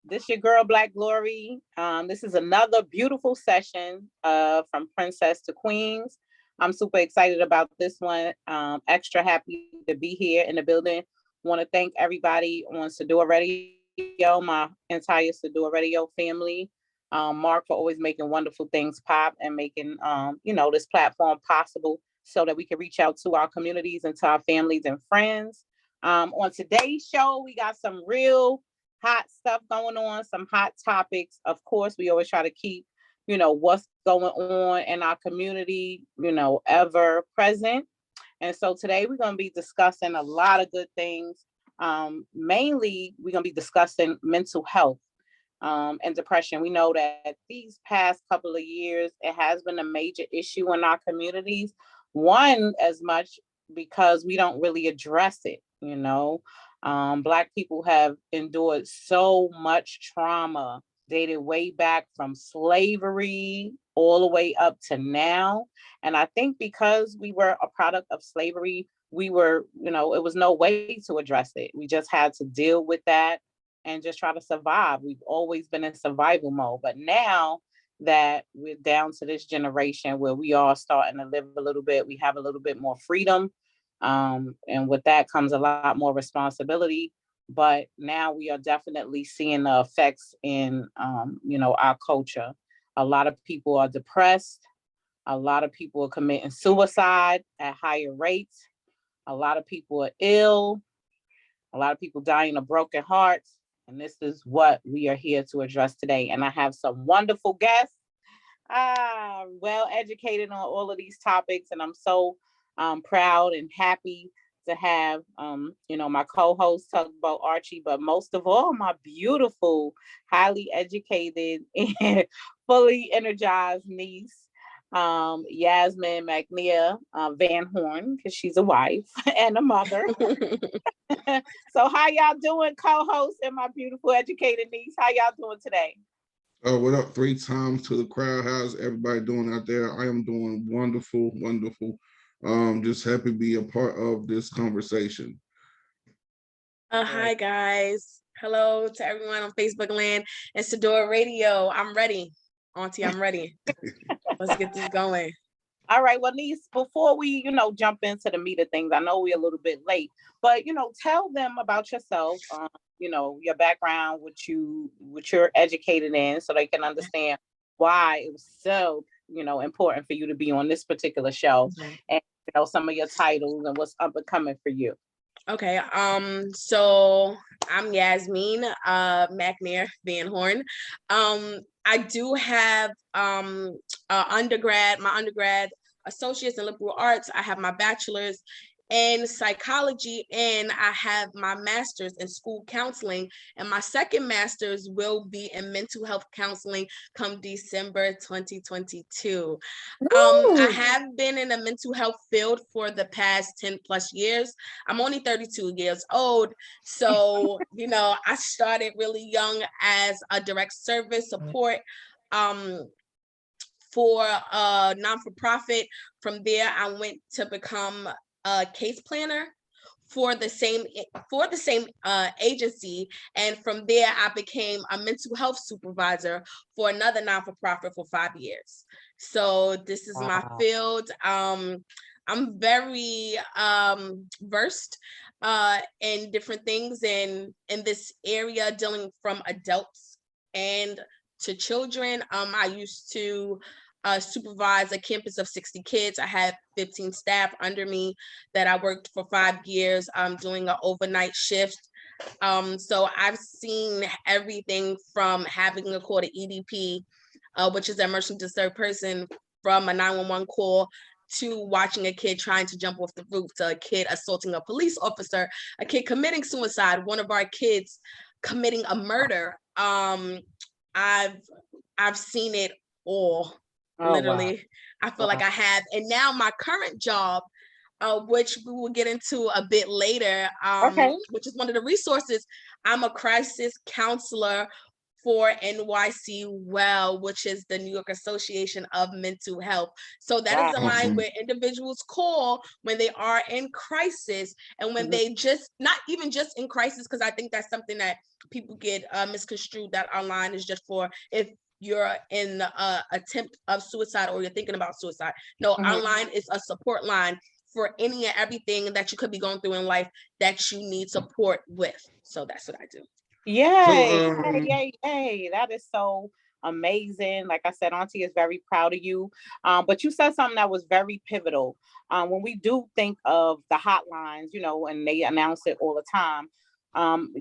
This your girl Black Glory. This is another beautiful session from Princess to Queens. I'm super excited about this one. Extra happy to be here in the building. Want to thank everybody on Sador Radio, my entire Sador Radio family. Mark for always making wonderful things pop and making this platform possible so that we can reach out to our communities and to our families and friends. On today's show, we got some real hot stuff going on, some hot topics. Of course, we always try to keep, what's going on in our community, ever present. And so today we're going to be discussing a lot of good things. Mainly, we're going to be discussing mental health and depression. We know that these past couple of years, it has been a major issue in our communities. One, as much because we don't really address it. Black people have endured so much trauma dated way back from slavery all the way up to now. And I think because we were a product of slavery, we were, it was no way to address it. We just had to deal with that and just try to survive. We've always been in survival mode. But now that we're down to this generation where we are starting to live a little bit, we have a little bit more freedom. And with that comes a lot more responsibility. But now we are definitely seeing the effects in, our culture. A lot of people are depressed. A lot of people are committing suicide at higher rates. A lot of people are ill. A lot of people dying of broken hearts. And this is what we are here to address today. And I have some wonderful guests, well educated on all of these topics. And I'm so proud and happy to have, my co-host Tugboat Archie, but most of all, my beautiful, highly educated, and fully energized niece, Yasmin McNeil Van Horn, because she's a wife and a mother. So how y'all doing, co-host and my beautiful educated niece? How y'all doing today? Oh, what up? 3 times to the crowd. How's everybody doing out there? I am doing wonderful, wonderful. Just happy to be a part of this conversation. Hi guys. Hello to everyone on Facebook land and Sador Radio. I'm ready. Auntie, I'm ready. Let's get this going. All right, well, niece, before we, jump into the meat of things, I know we're a little bit late, but tell them about yourself, your background, what you're educated in, so they can understand why it was so, important for you to be on this particular show, and some of your titles and what's up and coming for you. Okay, so I'm Yasmin McNair Van Horn. I do have my undergrad associates in liberal arts. I have my bachelor's in psychology, and I have my master's in school counseling, and my second master's will be in mental health counseling come December 2022. I have been in the mental health field for the past 10 plus years. I'm only 32 years old, so I started really young as a direct service support for a non-for-profit. From there, I went to become a case planner for the same agency, and from there I became a mental health supervisor for another non-for-profit for 5 years. So this is my field. I'm very versed in different things in this area, dealing from adults and to children. I used to supervise a campus of 60 kids. I had 15 staff under me that I worked for 5 years doing an overnight shift. So I've seen everything from having a call to EDP, which is an emergency disturbed person, from a 911 call to watching a kid trying to jump off the roof, to a kid assaulting a police officer, a kid committing suicide, one of our kids committing a murder. I've seen it all. Literally. Wow. I feel like I have. And now my current job, which we will get into a bit later, which is one of the resources, I'm a crisis counselor for NYC Well, which is the New York Association of Mental Health. So that is the line Awesome. where individuals call when they are in crisis, and when they just, not even just in crisis, because I think that's something that people get misconstrued, that our line is just for if you're in the attempt of suicide or you're thinking about suicide. No, our line is a support line for any and everything that you could be going through in life that you need support with. So that's what I do. Yay, So, yay. That is so amazing. Like I said, Auntie is very proud of you. But you said something that was very pivotal. When we do think of the hotlines, you know, and they announce it all the time,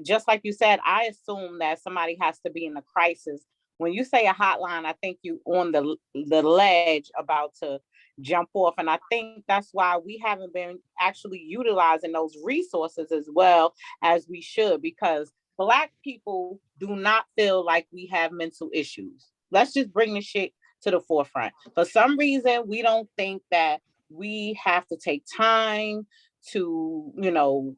just like you said, I assume that somebody has to be in a crisis. When you say a hotline, I think you on the ledge about to jump off. And I think that's why we haven't been actually utilizing those resources as well as we should, because Black people do not feel like we have mental issues. Let's just bring the shit to the forefront. For some reason, we don't think that we have to take time to, you know,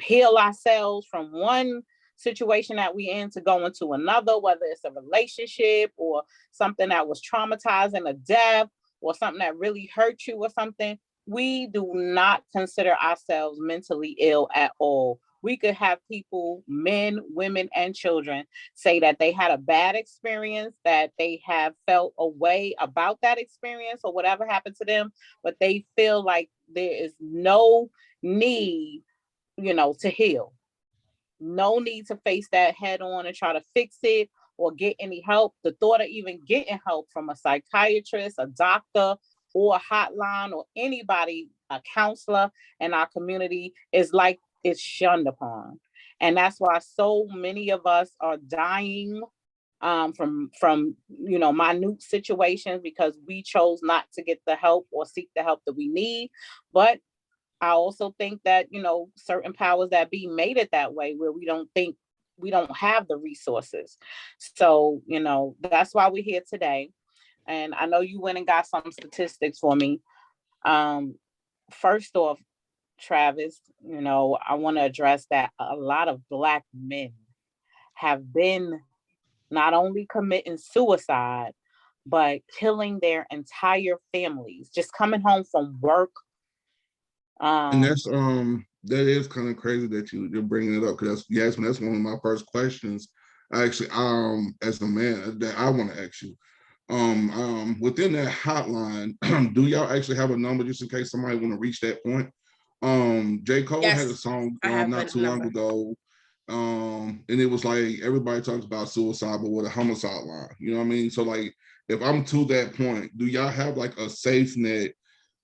heal ourselves from one situation that we in to go into another, whether it's a relationship or something that was traumatizing, a death, or something that really hurt you or something. We do not consider ourselves mentally ill at all. We could have people, men, women, and children, say that they had a bad experience, that they have felt a way about that experience or whatever happened to them, but they feel like there is no need, you know, to heal. No need to face that head on and try to fix it or get any help. The thought of even getting help from a psychiatrist, a doctor, or a hotline, or anybody, a counselor in our community is like it's shunned upon. And that's why so many of us are dying from you know, minute situations because we chose not to get the help or seek the help that we need. But I also think that, you know, certain powers that be made it that way where we don't think we don't have the resources. So, you know, that's why we're here today. And I know you went and got some statistics for me. First off, Travis, you know, I want to address that a lot of Black men have been not only committing suicide, but killing their entire families, just coming home from work. and that is kind of crazy that you're bringing it up, because that's one of my first questions. Actually, as a man, that I want to ask you. Within that hotline, do y'all actually have a number just in case somebody want to reach that point? J. Cole had a song not too long ago. And it was like everybody talks about suicide, but with a homicide line. You know what I mean? So like if I'm to that point, do y'all have like a safe net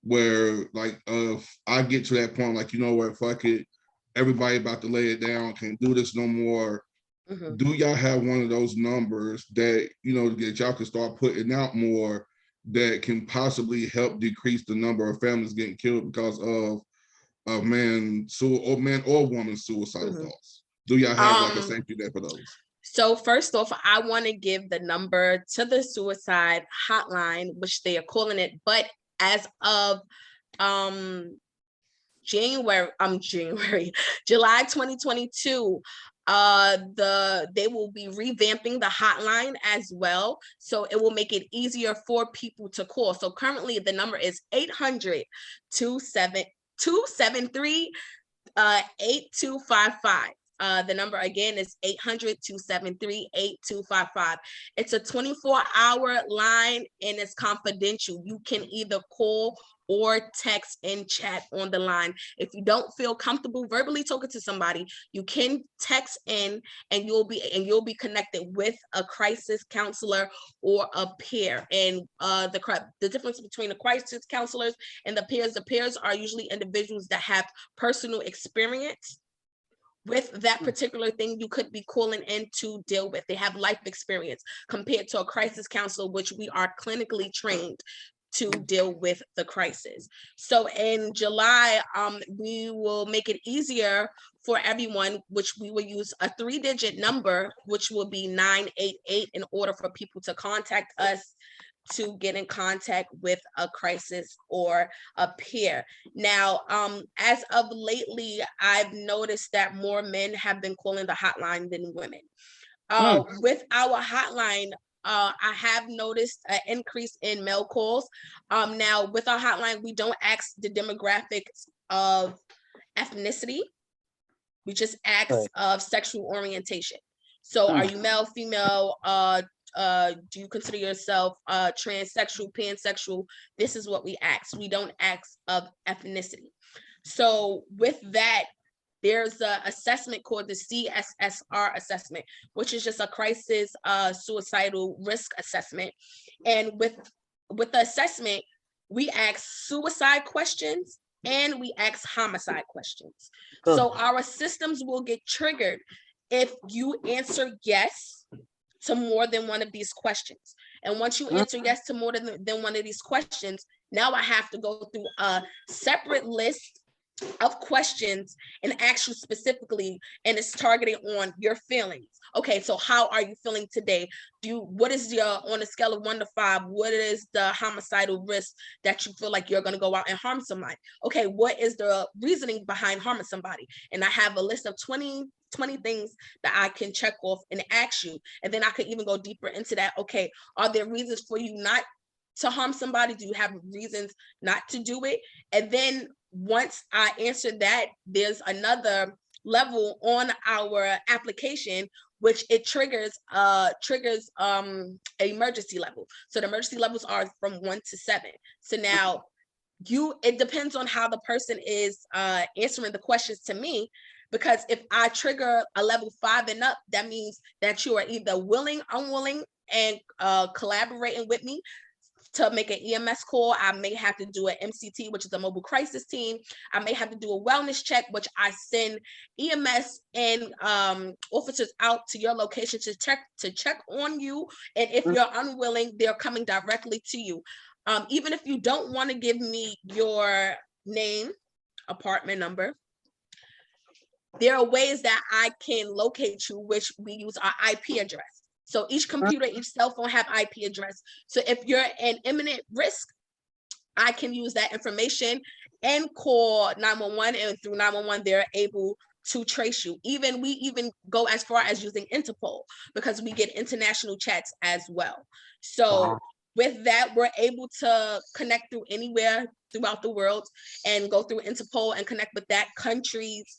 where like if I get to that point, like, you know what, fuck it, everybody about to lay it down, can't do this no more. Do y'all have one of those numbers that, you know, that y'all can start putting out more that can possibly help decrease the number of families getting killed because of man or woman suicidal thoughts? Do y'all have like a safety net for those? So first off, I want to give the number to the suicide hotline, which they are calling it, but as of July 2022, they will be revamping the hotline as well, so it will make it easier for people to call. So currently the number is 800-273-8255. The number again is 800-273-8255. It's a 24-hour line and it's confidential. You can either call or text and chat on the line. If you don't feel comfortable verbally talking to somebody, you can text in and you'll be connected with a crisis counselor or a peer. And the difference between the crisis counselors and the peers are usually individuals that have personal experience with that particular thing you could be calling in to deal with. They have life experience compared to a crisis counselor, which we are clinically trained to deal with the crisis. So in July, we will make it easier for everyone, which we will use a 3-digit number, which will be 988, in order for people to contact us to get in contact with a crisis or a peer. Now, as of lately, I've noticed that more men have been calling the hotline than women. With our hotline, I have noticed an increase in male calls. Now with our hotline, we don't ask the demographics of ethnicity. We just ask of sexual orientation. So are you male, female? Do you consider yourself transsexual, pansexual? This is what we ask. We don't ask of ethnicity. So with that, there's an assessment called the CSSR assessment, which is just a crisis suicidal risk assessment. And with the assessment, we ask suicide questions and we ask homicide questions. So our systems will get triggered if you answer yes to more than one of these questions. And once you answer yes to more than one of these questions, now I have to go through a separate list of questions and ask you specifically, and it's targeted on your feelings. Okay, so how are you feeling today? What is your, on a scale of 1 to 5, what is the homicidal risk that you feel like you're going to go out and harm somebody? Okay, what is the reasoning behind harming somebody? And I have a list of 20 things that I can check off and ask you. And then I could even go deeper into that. Okay, are there reasons for you not to harm somebody? Do you have reasons not to do it? And then once I answer that, there's another level on our application which it triggers emergency level. So the emergency levels are from 1 to 7. So now it depends on how the person is answering the questions to me, because if I trigger a level 5 and up, that means that you are either willing, unwilling, and collaborating with me to make an EMS call. I may have to do an MCT, which is a mobile crisis team. I may have to do a wellness check, which I send EMS and officers out to your location to check on you. And if you're unwilling, they're coming directly to you. Even if you don't want to give me your name, apartment number, there are ways that I can locate you, which we use our IP address. So each computer, each cell phone have IP address. So if you're an imminent risk, I can use that information and call 911, and through 911, they're able to trace you. We even go as far as using Interpol, because we get international chats as well. So with that, we're able to connect through anywhere throughout the world and go through Interpol and connect with that country's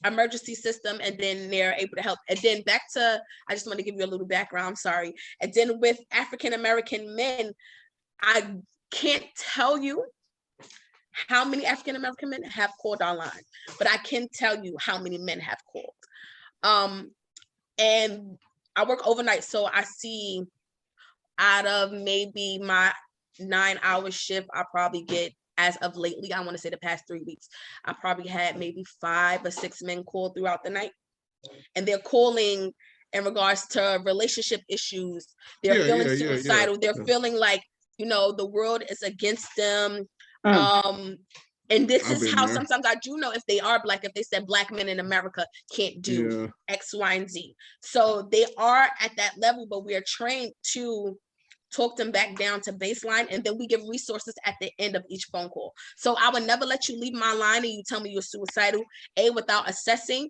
emergency system, and then they're able to help. And then back to, I just want to give you a little background, I'm sorry. And then with African American men, I can't tell you how many African American men have called our line, but I can tell you how many men have called. And I work overnight, so I see out of maybe my 9-hour shift, I probably get, as of lately, I want to say the past 3 weeks, I probably had maybe 5 or 6 men call throughout the night. And they're calling in regards to relationship issues. They're feeling suicidal. They're feeling like, the world is against them. And this is how sometimes I do know if they are Black, if they said Black men in America can't do X, Y, and Z. So they are at that level, but we are trained to talk them back down to baseline, and then we give resources at the end of each phone call. So I would never let you leave my line and you tell me you're suicidal, A, without assessing,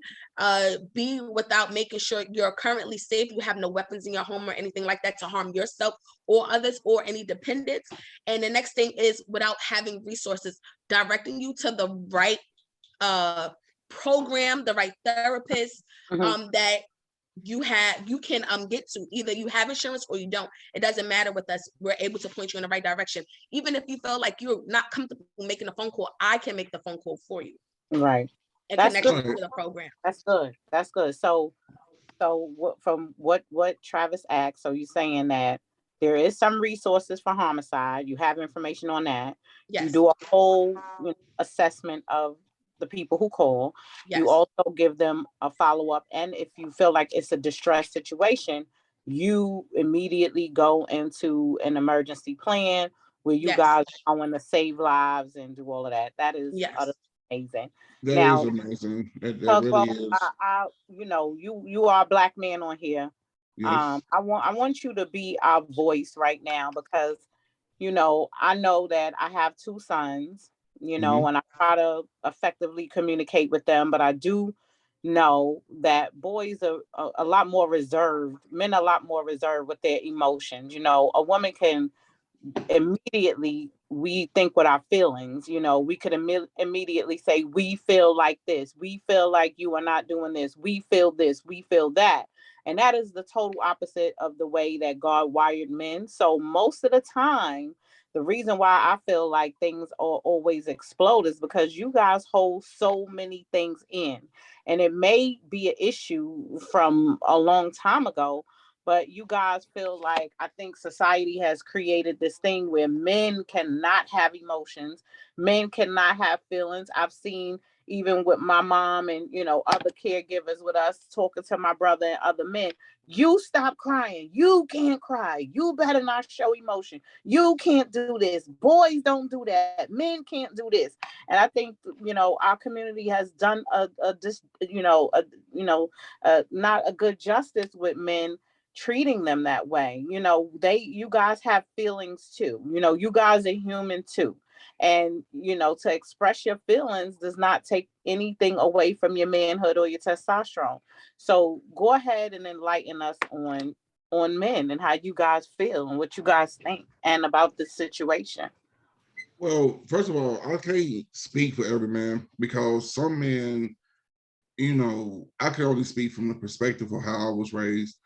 B, without making sure you're currently safe, you have no weapons in your home or anything like that to harm yourself or others or any dependents. And the next thing is without having resources, directing you to the right program, the right therapist that you can get to. Either you have insurance or you don't. It doesn't matter with us. We're able to point you in the right direction. Even if you feel like you're not comfortable making a phone call, I can make the phone call for you. Right. And connect you to the program. That's good. That's good. So from what Travis asked, so you're saying that there is some resources for homicide. You have information on that. Yes. You do a whole assessment of the people who call. Yes. You also give them a follow-up, and if you feel like it's a distress situation, you immediately go into an emergency plan where you guys are going to save lives and do all of that. That is amazing. That is amazing. That really is. You are a Black man on here. Yes. I want you to be our voice right now, because I know that I have 2 sons, and I try to effectively communicate with them, but I do know that boys are a lot more reserved. Men are a lot more reserved with their emotions. You know, a woman can immediately, we think with our feelings. You know, we could immediately say, we feel like this, we feel like you are not doing this, we feel this, we feel that. And that is the total opposite of the way that God wired men. So most of the time, the reason why I feel like things are always explode is because you guys hold so many things in. And it may be an issue from a long time ago, but you guys feel like, I think society has created this thing where men cannot have emotions, men cannot have feelings. I've seen, even with my mom and, you know, other caregivers with us, talking to my brother and other men, you stop crying, you can't cry, you better not show emotion, you can't do this, boys don't do that, men can't do this. And I think, you know, our community has done not a good justice with men, treating them that way. You know, you guys have feelings too. You know, you guys are human too. And, you know, to express your feelings does not take anything away from your manhood or your testosterone. So go ahead and enlighten us on men and how you guys feel and what you guys think and about this situation. Well, first of all, I can't speak for every man, because some men, you know, I can only speak from the perspective of how I was raised.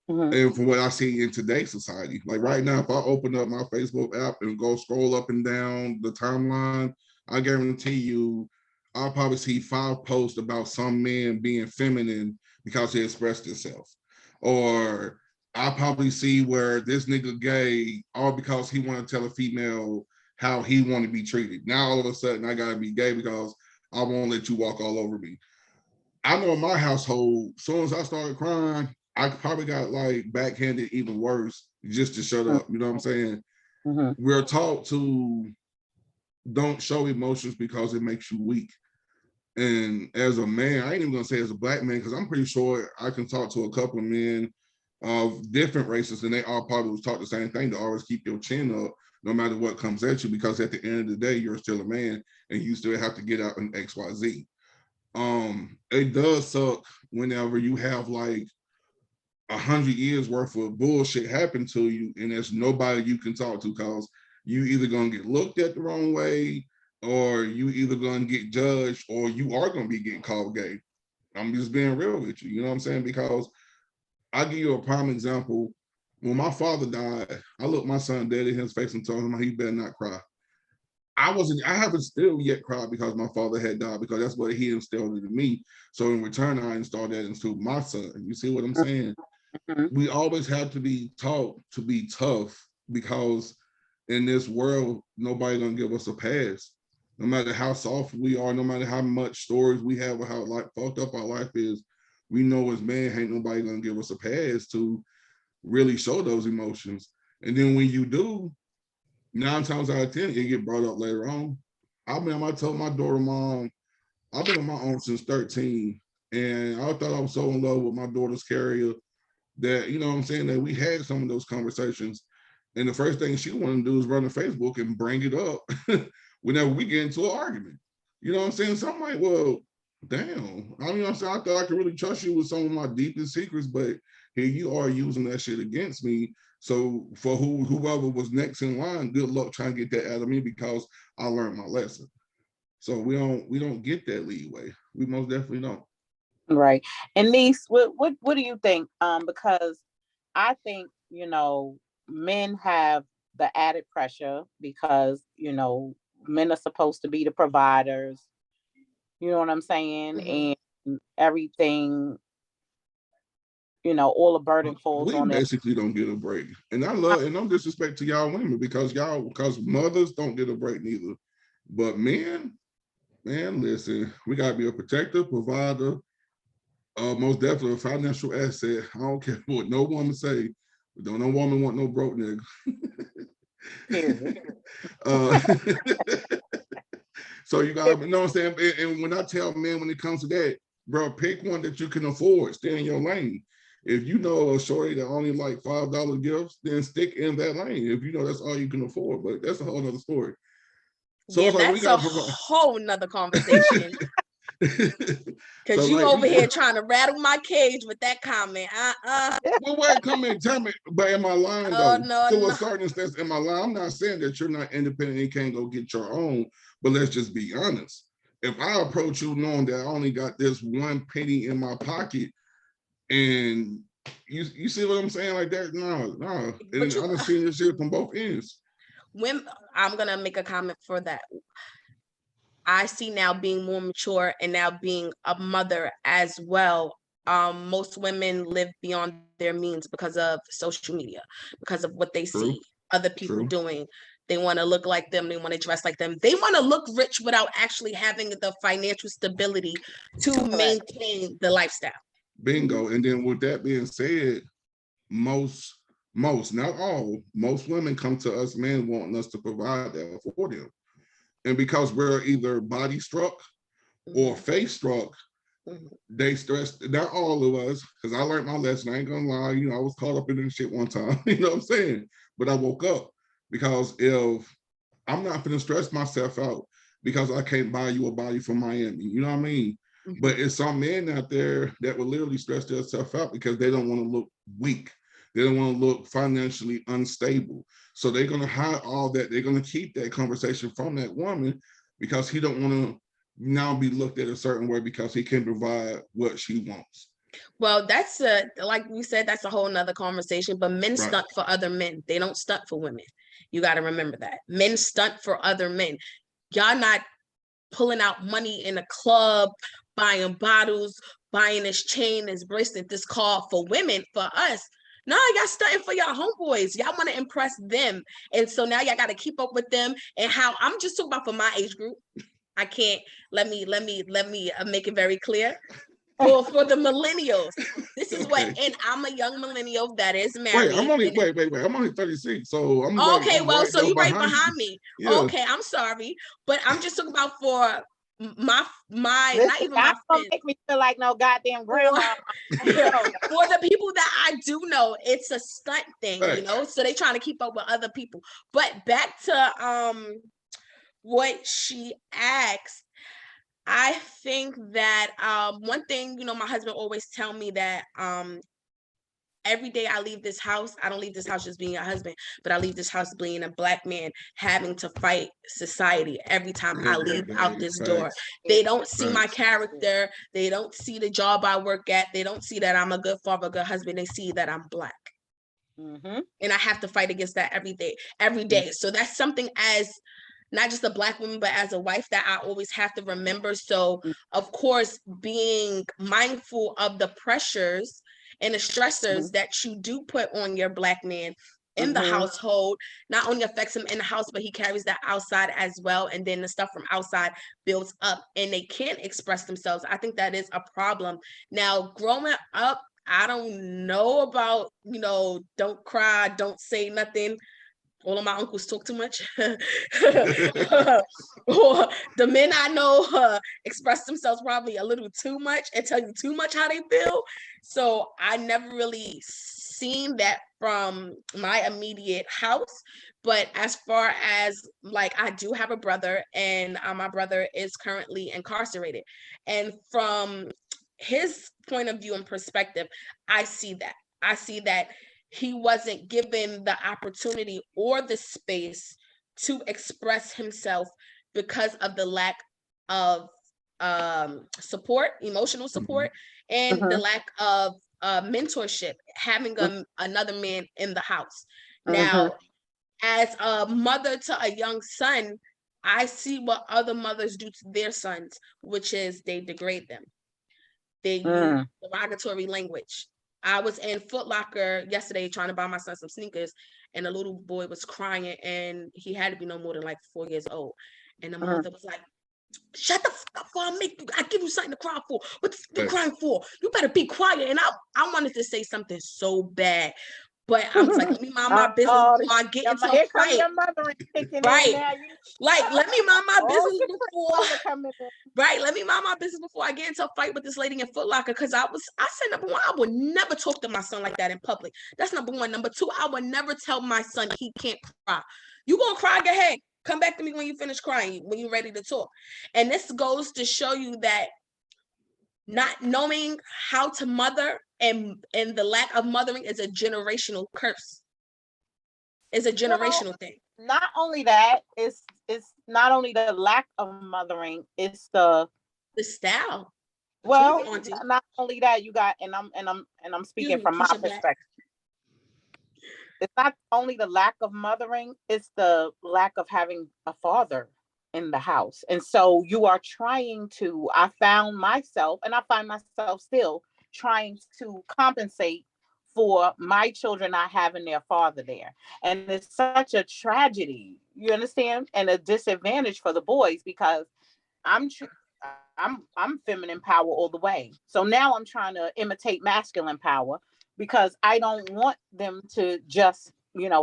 Mm-hmm. And from what I see in today's society. Like right now, if I open up my Facebook app and go scroll up and down the timeline, I guarantee you I'll probably see 5 posts about some men being feminine because he expressed himself. Or I'll probably see where this nigga gay all because he want to tell a female how he want to be treated. Now all of a sudden I gotta be gay because I won't let you walk all over me. I know in my household, as soon as I started crying, I probably got like backhanded even worse just to shut up. You know what I'm saying? Mm-hmm. We're taught to don't show emotions because it makes you weak. And as a man, I ain't even gonna say as a black man, because I'm pretty sure I can talk to a couple of men of different races and they all probably was taught the same thing, to always keep your chin up no matter what comes at you, because at the end of the day, you're still a man and you still have to get out in XYZ. It does suck whenever you have like 100 years worth of bullshit happen to you and there's nobody you can talk to, because you either gonna get looked at the wrong way, or you either gonna get judged, or you are gonna be getting called gay. I'm just being real with you, you know what I'm saying? Because I'll give you a prime example. When my father died, I looked my son dead in his face and told him he better not cry. I haven't still yet cried because my father had died, because that's what he instilled into me. So in return, I installed that into my son. You see what I'm saying? Mm-hmm. We always have to be taught to be tough, because in this world, nobody's gonna give us a pass. No matter how soft we are, no matter how much stories we have of how like fucked up our life is, we know as men, ain't nobody gonna give us a pass to really show those emotions. And then when you do, 9 times out of 10, it get brought up later on. I told my daughter, Mom, I've been on my own since 13, and I thought I was so in love with my daughter's carrier that, you know what I'm saying, that we had some of those conversations. And the first thing she wanted to do is run to Facebook and bring it up whenever we get into an argument. You know what I'm saying? So I'm like, well, damn. I mean, I thought I could really trust you with some of my deepest secrets, but here you are using that shit against me. So for whoever was next in line, good luck trying to get that out of me, because I learned my lesson. So we don't get that leeway. We most definitely don't. Right. And Niece, what do you think? Because I think, you know, men have the added pressure because, you know, men are supposed to be the providers. You know what I'm saying? Mm-hmm. And everything, you know, all the burden falls on them. We basically don't get a break. And I love, and no disrespect to y'all women, because mothers don't get a break neither. But men, man, listen, we gotta be a protector, provider, most definitely a financial asset. I don't care what no woman say, but don't no woman want no broke nigga. So you gotta, you know what I'm saying? And when I tell men, when it comes to that, bro, pick one that you can afford, stay in your lane. If you know a shorty that only like $5 gifts, then stick in that lane. If you know that's all you can afford, but that's a whole nother story. So yeah, that's like, a whole nother conversation. Because you over here trying to rattle my cage with that comment. Well, wait, come in, tell me, but am I lying though? No, To a certain extent, am I lying? I'm not saying that you're not independent and can't go get your own, but let's just be honest. If I approach you knowing that I only got this one penny in my pocket, and you see what I'm saying like that? No. And I done seen this shit from both ends. When I'm gonna make a comment for that. I see now being more mature and now being a mother as well. Most women live beyond their means because of social media, because of what they see other people doing. They want to look like them. They want to dress like them. They want to look rich without actually having the financial stability to maintain the lifestyle. Bingo. And then with that being said, most, not all, most women come to us men wanting us to provide that for them. And because we're either body struck or face struck, they stress, not all of us, because I learned my lesson. I ain't gonna lie, I was caught up in this shit one time, you know what I'm saying? But I woke up, because if I'm not gonna stress myself out because I can't buy you a body from Miami, you know what I mean? But it's some men out there that will literally stress themselves out because they don't want to look weak. They don't want to look financially unstable. So they're going to hide all that. They're going to keep that conversation from that woman because he don't want to now be looked at a certain way because he can provide what she wants. Well, that's like we said, that's a whole nother conversation, but men stunt for other men. They don't stunt for women. You got to remember that. Men stunt for other men. Y'all not pulling out money in a club, buying bottles, buying this chain, this bracelet, this car for women. For us, no, y'all stunting for y'all homeboys. Y'all want to impress them. And so now y'all got to keep up with them. And how I'm just talking about for my age group. I can't, let me make it very clear. For the millennials, this is what, and I'm a young millennial that is married. Wait, I'm only 36, so I'm okay. Well, right, so you right behind me. Yeah. Okay, I'm sorry, but I'm just talking about for my listen, not even my friends. Make me feel like no goddamn grandma. For the people that I do know, it's a stunt thing, so they trying to keep up with other people. But back to what she asked. I think that one thing, my husband always tell me that every day I leave this house, I don't leave this house just being a husband, but I leave this house being a Black man having to fight society every time I leave out this door. They don't see my character. They don't see the job I work at. They don't see that I'm a good father, a good husband. They see that I'm Black. And I have to fight against that every day. So that's something as not just a Black woman, but as a wife that I always have to remember. So, of course, being mindful of the pressures and the stressors that you do put on your Black man in the household, not only affects him in the house, but he carries that outside as well. And then the stuff from outside builds up and they can't express themselves. I think that is a problem. Now, growing up, I don't know about, don't cry, don't say nothing. All of my uncles talk too much. Or the men I know express themselves probably a little too much and tell you too much how they feel. So I never really seen that from my immediate house. But as far as I do have a brother, and my brother is currently incarcerated. And from his point of view and perspective, I see that he wasn't given the opportunity or the space to express himself because of the lack of support, emotional support, and the lack of mentorship, having another man in the house. Now, as a mother to a young son, I see what other mothers do to their sons, which is they degrade them. They use derogatory language. I was in Foot Locker yesterday trying to buy my son some sneakers, and a little boy was crying, and he had to be no more than 4 years old. And the mother was like, "Shut the fuck up, before I give you something to cry for. What you crying for? You better be quiet." And I wanted to say something so bad, but I was like, let me mind my business before I get into a fight. Right. Let me mind my business before. Right. Let me mind my business before I get into a fight with this lady in Foot Locker. Because I said, number one, I would never talk to my son like that in public. That's number one. Number two, I would never tell my son he can't cry. You gonna cry? Go ahead. Come back to me when you finish crying, when you're ready to talk. And this goes to show you that not knowing how to mother and the lack of mothering is a generational curse. It's a generational thing. Not only that, it's not only the lack of mothering, it's the style. Well, not only that, you got, and I'm speaking from my perspective. It's not only the lack of mothering, it's the lack of having a father in the house. And so you are trying to, I found myself, and I find myself still trying to compensate for my children not having their father there. And it's such a tragedy, you understand? And a disadvantage for the boys, because I'm feminine power all the way. So now I'm trying to imitate masculine power, because I don't want them to just,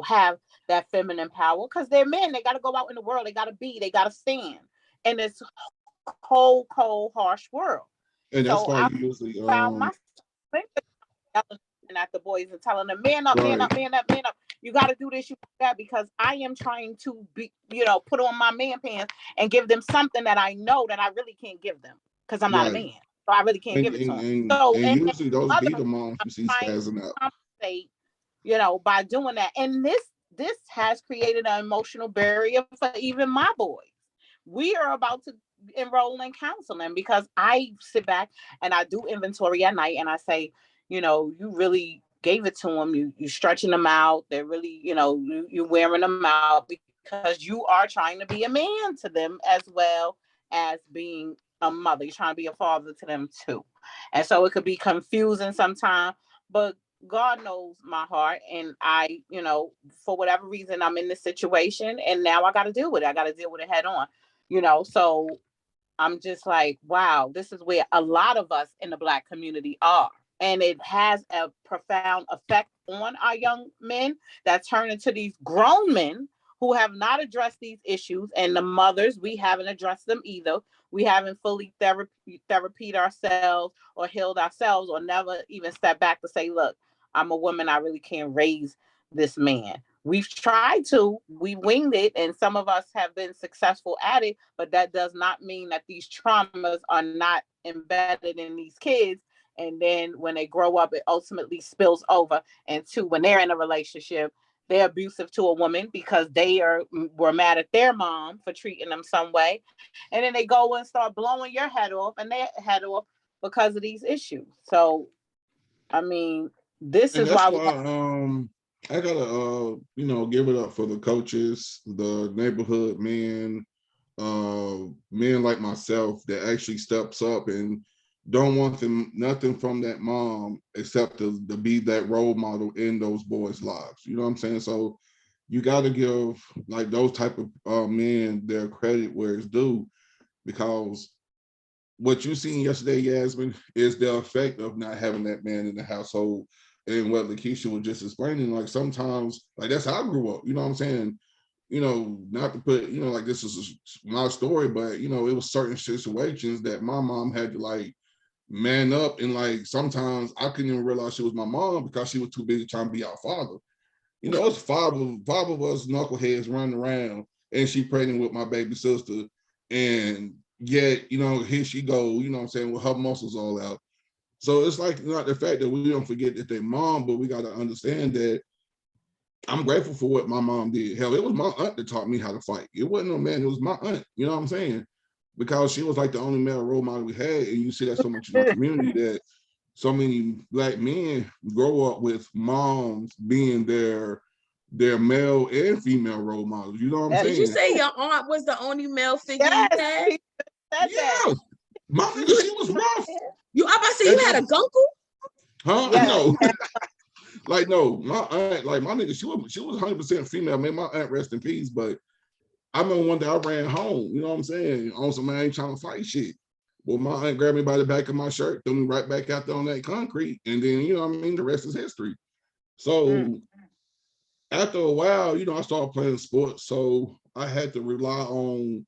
have that feminine power, because they're men. They got to go out in the world. They got to stand in this cold, harsh world. And that's why you usually found myself at the boys and telling them, man up, man up, man up, man up. You got to do this, you do that, because I am trying to be, put on my man pants and give them something that I know that I really can't give them, because I'm not a man. So I really can't give it to them. And usually those be the moms you see spazzing out. By doing that. And this has created an emotional barrier for even my boys. We are about to enroll in counseling, because I sit back and I do inventory at night and I say, you really gave it to them. You stretching them out. They're really, you're wearing them out, because you are trying to be a man to them as well as being a mother. You're trying to be a father to them too. And so it could be confusing sometimes, but God knows my heart. And I, for whatever reason, I'm in this situation, and now I got to deal with it. I got to deal with it head on, so I'm just like, wow, this is where a lot of us in the Black community are. And it has a profound effect on our young men that turn into these grown men who have not addressed these issues. And the mothers, we haven't addressed them either. We haven't fully therapied ourselves or healed ourselves, or never even stepped back to say, look, I'm a woman, I really can't raise this man. We've tried to, we winged it, and some of us have been successful at it, but that does not mean that these traumas are not embedded in these kids. And then when they grow up, it ultimately spills over into, when they're in a relationship, they're abusive to a woman because they were mad at their mom for treating them some way. And then they go and start blowing your head off and their head off because of these issues. So, I mean, this is why I gotta give it up for the coaches, the neighborhood men, men like myself that actually steps up and don't want nothing from that mom except to be that role model in those boys' lives. You know what I'm saying? So you got to give like those type of men their credit where it's due, because what you seen yesterday, Yasmin, is the effect of not having that man in the household. And what Lakeisha was just explaining, like sometimes, like that's how I grew up. You know what I'm saying? Not to put, like this is my story, but it was certain situations that my mom had to like man up, and like sometimes I couldn't even realize she was my mom because she was too busy trying to be our father. It's five of us knuckleheads running around, and she pregnant with my baby sister, and yet here she go, with her muscles all out. So it's like not the fact that we don't forget that they're mom, but we got to understand that I'm grateful for what my mom did. Hell, it was my aunt that taught me how to fight. It wasn't no man, it was my aunt. You know what I'm saying? Because she was like the only male role model we had. And you see that so much in our community, that so many Black men grow up with moms being their male and female role models. You know what I'm saying? Did you say your aunt was the only male figure you had? Yeah. My nigga, she was rough. I'm about to say you had a gunkle? Huh? Yes. No. Like, no, my aunt, like my nigga, she was 100% female. Man, my aunt, rest in peace. But I remember one day I ran home, you know what I'm saying? On some man ain't trying to fight shit. Well, my aunt grabbed me by the back of my shirt, threw me right back out there on that concrete. And then, the rest is history. So after a while, I started playing sports. So I had to rely on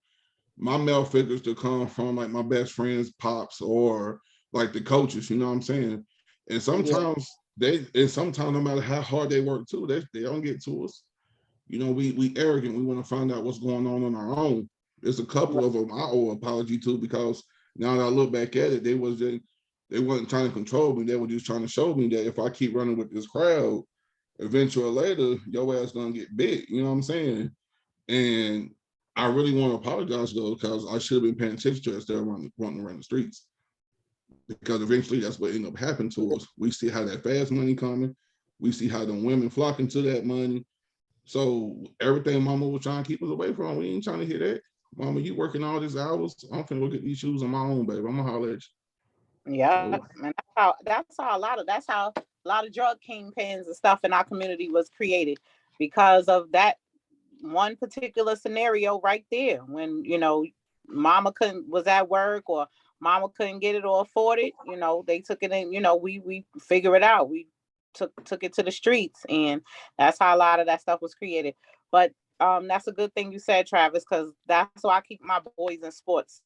my male figures to come from like my best friends, pops, or like the coaches, you know what I'm saying? And sometimes sometimes no matter how hard they work too, they don't get to us. We arrogant. We want to find out what's going on our own. There's a couple of them I owe apology to, because now that I look back at it, they was They wasn't trying to control me. They were just trying to show me that if I keep running with this crowd, eventually or later, your ass gonna get big. You know what I'm saying? And I really want to apologize though, because I should have been paying attention to us there running around the streets. Because eventually that's what ended up happening to us. We see how that fast money coming. We see how the women flocking to that money. So everything mama was trying to keep us away from, we ain't trying to hear that. Mama, you working all these hours. I'm finna go get these shoes on my own, baby. I'm gonna holler at you. Yeah, So, and that's how a lot of drug kingpins and stuff in our community was created, because of that one particular scenario right there. When, mama was at work, or mama couldn't get it or afford it, they took it in, we figure it out. We took it to the streets, and that's how a lot of that stuff was created. But that's a good thing you said, Travis, because that's why I keep my boys in sports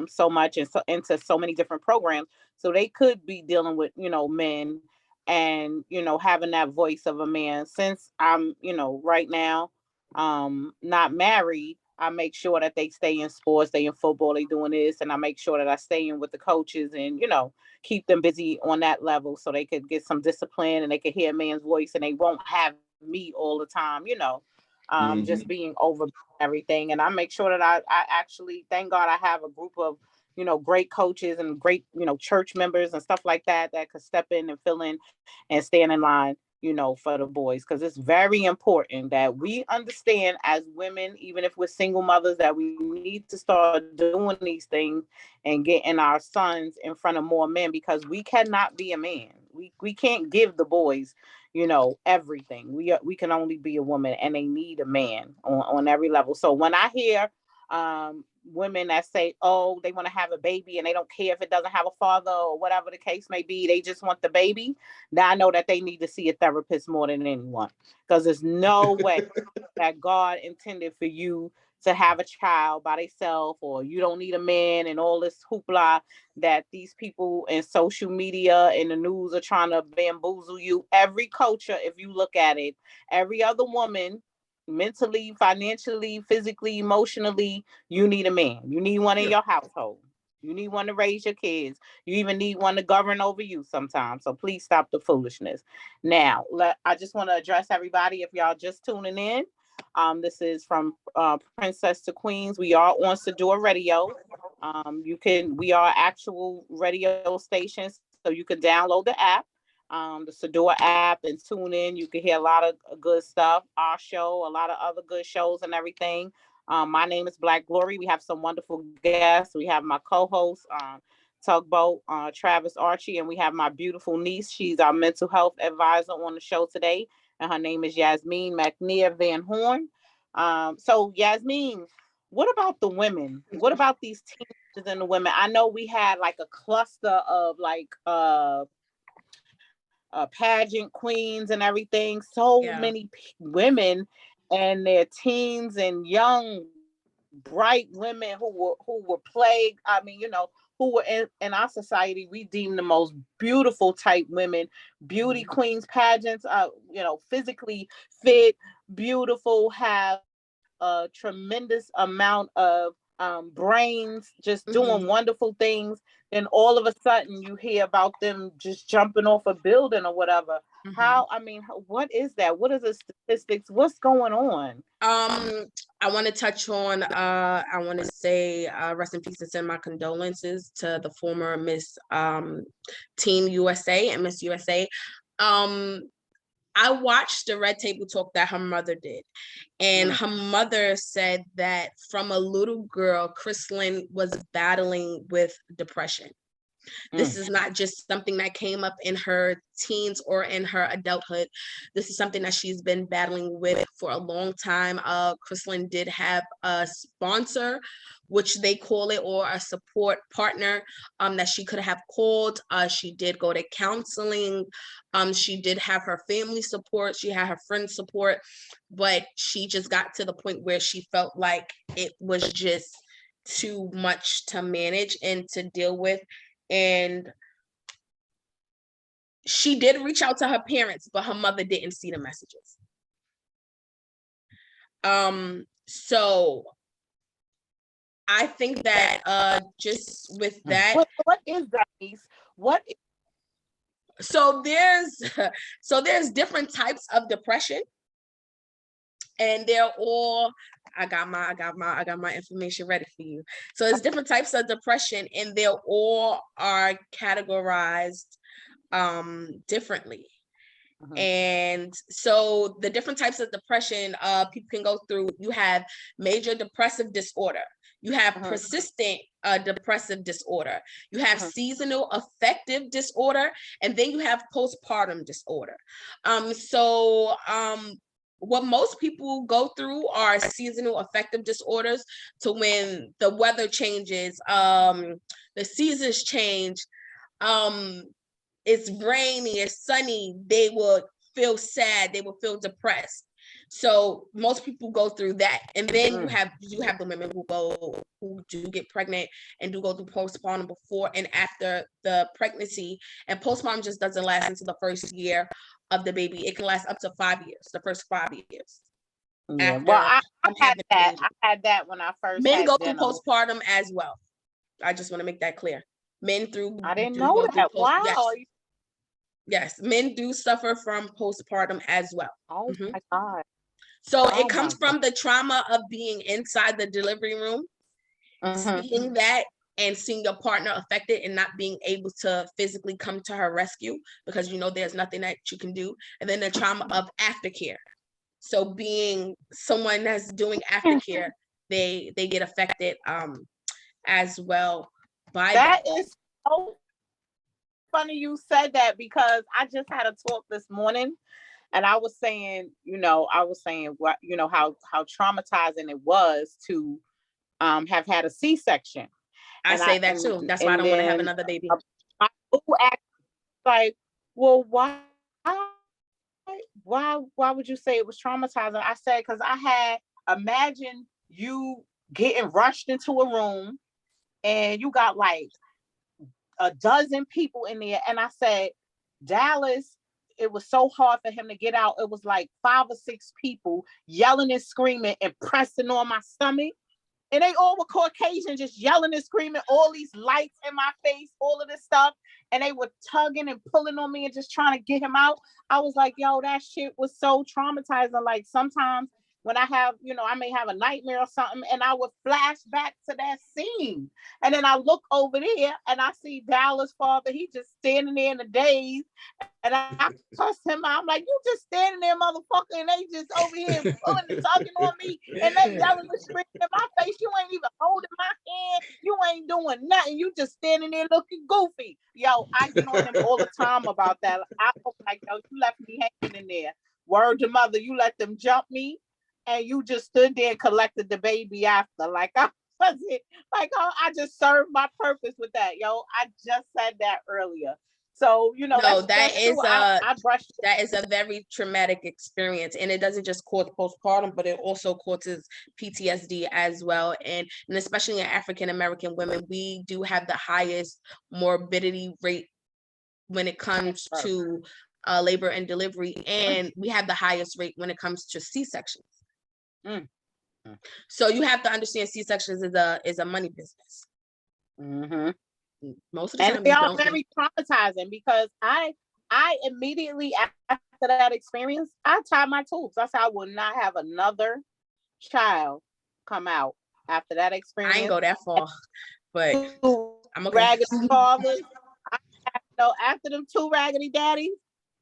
so much, and so into so many different programs, so they could be dealing with men, and having that voice of a man. Since I'm right now not married, I make sure that they stay in sports, they in football, they doing this, and I make sure that I stay in with the coaches, and keep them busy on that level, so they could get some discipline, and they could hear a man's voice, and they won't have me all the time, just being over everything. And I make sure that I actually, thank God, I have a group of great coaches and great church members and stuff like that could step in and fill in and stand in line for the boys, because it's very important that we understand as women, even if we're single mothers, that we need to start doing these things and getting our sons in front of more men, because we cannot be a man. We can't give the boys everything. We can only be a woman, and they need a man on every level. So when I hear women that say, oh, they want to have a baby and they don't care if it doesn't have a father or whatever the case may be, they just want the baby, now I know that they need to see a therapist more than anyone, because there's no way that God intended for you to have a child by themselves, or you don't need a man, and all this hoopla that these people in social media and the news are trying to bamboozle you. Every culture, if you look at it, every other woman, mentally, financially, physically, emotionally, you need a man. You need one in your household. You need one to raise your kids. You even need one to govern over you sometimes. So please stop the foolishness. Now, I just want to address everybody, if y'all just tuning in. This is from Princess to Queens. We are on Sador Radio. We are actual radio stations, so you can download the app, the Sador app, and tune in. You can hear a lot of good stuff, our show, a lot of other good shows and everything. My name is Black Glory. We have some wonderful guests. We have my co-host, Tugboat, Travis Archie, and we have my beautiful niece. She's our mental health advisor on the show today, and her name is Yasmin McNear Van Horn. So Yasmin, what about the women? What about these teenagers and the women? I know we had like a cluster of pageant queens and everything. So many women and their teens and young, bright women who were plagued. I mean, who were in our society, we deem the most beautiful type women, beauty queens, pageants, physically fit, beautiful, have a tremendous amount of brains, just doing wonderful things. And all of a sudden you hear about them just jumping off a building or whatever. What is that? What is the statistics? What's going on? I want to touch on, I want to say rest in peace and send my condolences to the former Miss Teen USA and Miss USA. I watched the Red Table Talk that her mother did. And her mother said that from a little girl, Chrislyn was battling with depression. This is not just something that came up in her teens or in her adulthood. This is something that she's been battling with for a long time. Chrislyn did have a sponsor, which they call it, or a support partner that she could have called. She did go to counseling. She did have her family support. She had her friends support, but she just got to the point where she felt like it was just too much to manage and to deal with. And she did reach out to her parents, but her mother didn't see the messages. So I think that just with that. What is that, niece? What? So there's different types of depression, and they're all, I got my information ready for you. So there's different types of depression, and they all are categorized differently. Mhm. And so the different types of depression people can go through, you have major depressive disorder, you have persistent depressive disorder, you have seasonal affective disorder, and then you have postpartum disorder. What most people go through are seasonal affective disorders, to when the weather changes, the seasons change, it's rainy, it's sunny, they will feel sad, they will feel depressed. So most people go through that. And then you have the women who do get pregnant and do go through postpartum before and after the pregnancy. And postpartum just doesn't last until the first year of the baby. It can last up to 5 years, the first 5 years. Yeah. Well, I had that. I had that when I first. Men go through postpartum as well. I just want to make that clear. Men through. I didn't know that. Wow. Yes, men do suffer from postpartum as well. Oh my God. So it comes from the trauma of being inside the delivery room, seeing that and seeing your partner affected and not being able to physically come to her rescue because you know there's nothing that you can do. And then the trauma of aftercare. So being someone that's doing aftercare, they get affected as well by that. That is so funny you said that, because I just had a talk this morning and I was saying what, how traumatizing it was to have had a C-section. I say that too. That's why I don't want to have another baby. Like, well, why would you say it was traumatizing? I said, because imagine you getting rushed into a room and you got like a dozen people in there. And I said, Dallas, it was so hard for him to get out. It was like 5 or 6 people yelling and screaming and pressing on my stomach. And they all were Caucasian, just yelling and screaming, all these lights in my face, all of this stuff. And they were tugging and pulling on me and just trying to get him out. I was like, yo, that shit was so traumatizing. Like sometimes when I have, I may have a nightmare or something, and I would flash back to that scene. And then I look over there and I see Dallas' father. He just standing there in a daze. And I cuss him out. I'm like, you just standing there, motherfucker, and they just over here pulling and tugging on me, and they yelling and screaming in my face. You ain't even holding my hand. You ain't doing nothing. You just standing there looking goofy. Yo, I get on him all the time about that. I was like, yo, you left me hanging in there. Word to mother, you let them jump me, and you just stood there and collected the baby after. Like I just served my purpose with that. Yo, I just said that earlier. So, that is a very traumatic experience, and it doesn't just cause postpartum, but it also causes PTSD as well. And especially in African American women, we do have the highest morbidity rate when it comes to labor and delivery, and we have the highest rate when it comes to C-sections. So you have to understand C-sections is a money business. Most of the time, and they are very traumatizing, because I immediately after that experience, I tied my tubes. I said I will not have another child come out after that experience. I ain't go that far, but I'm okay. Raggedy fathers. After them 2 raggedy daddies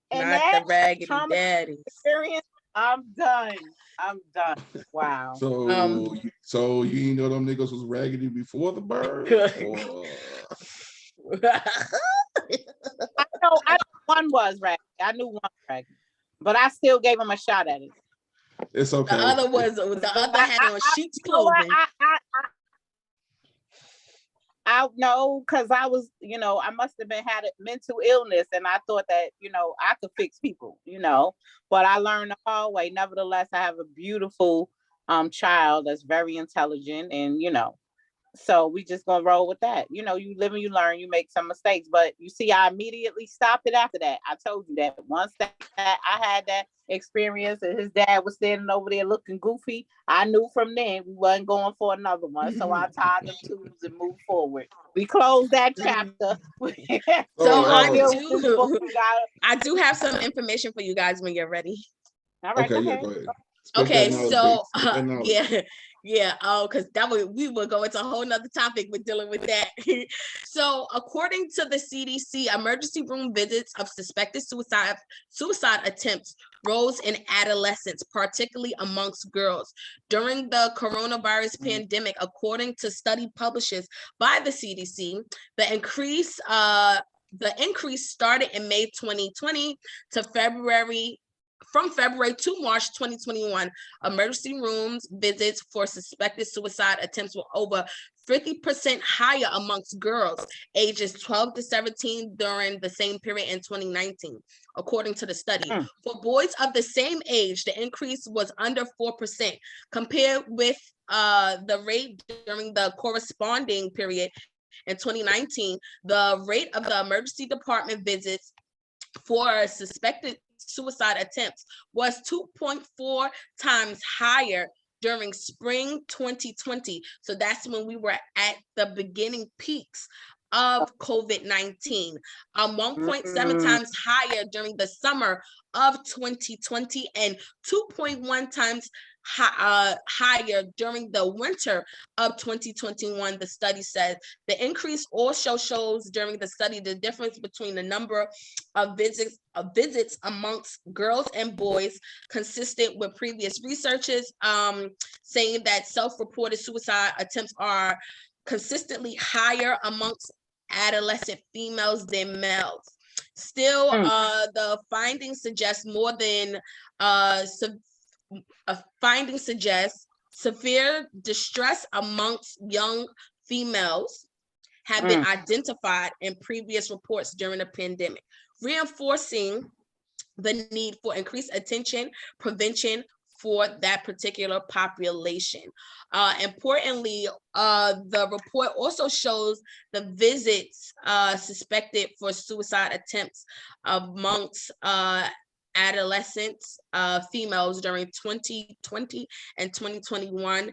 and not that the raggedy daddies experience, I'm done. Wow. So you didn't know them niggas was raggedy before the bird? I know one was raggedy. I knew one was raggedy, but I still gave him a shot at it. It's okay. The other had on sheep's clothing. I know, because I was, I must have had a mental illness, and I thought that, I could fix people, but I learned the hard way. Nevertheless, I have a beautiful child that's very intelligent, and So we just gonna roll with that. You know, you live and you learn, you make some mistakes. But you see, I immediately stopped it after that. I told you that once that I had that experience and his dad was standing over there looking goofy, I knew from then we wasn't going for another one. So I tied them tubes and moved forward. We closed that chapter. So I do have some information for you guys when you're ready. All right, okay, go ahead. Okay, so because we will go into a whole nother topic with dealing with that. So according to the CDC, emergency room visits of suspected suicide attempts rose in adolescents, particularly amongst girls during the coronavirus pandemic. According to study published by the CDC, the increase started in May 2020 to from February to March 2021, emergency rooms visits for suspected suicide attempts were over 50% higher amongst girls ages 12 to 17 during the same period in 2019, according to the study. For boys of the same age, the increase was under 4%, compared with the rate during the corresponding period in 2019. The rate of the emergency department visits for suspected suicide attempts was 2.4 times higher during spring 2020. So that's when we were at the beginning peaks of COVID-19, 1.7 times higher during the summer of 2020 and 2.1 times higher during the winter of 2021. The study says the increase also shows during the study the difference between the number of visits amongst girls and boys, consistent with previous researches, saying that self-reported suicide attempts are consistently higher amongst adolescent females than males. Still, the findings suggest severe distress amongst young females have been identified in previous reports during the pandemic, reinforcing the need for increased attention, prevention for that particular population. Importantly, the report also shows the visits suspected for suicide attempts amongst adolescents, females during 2020 and 2021.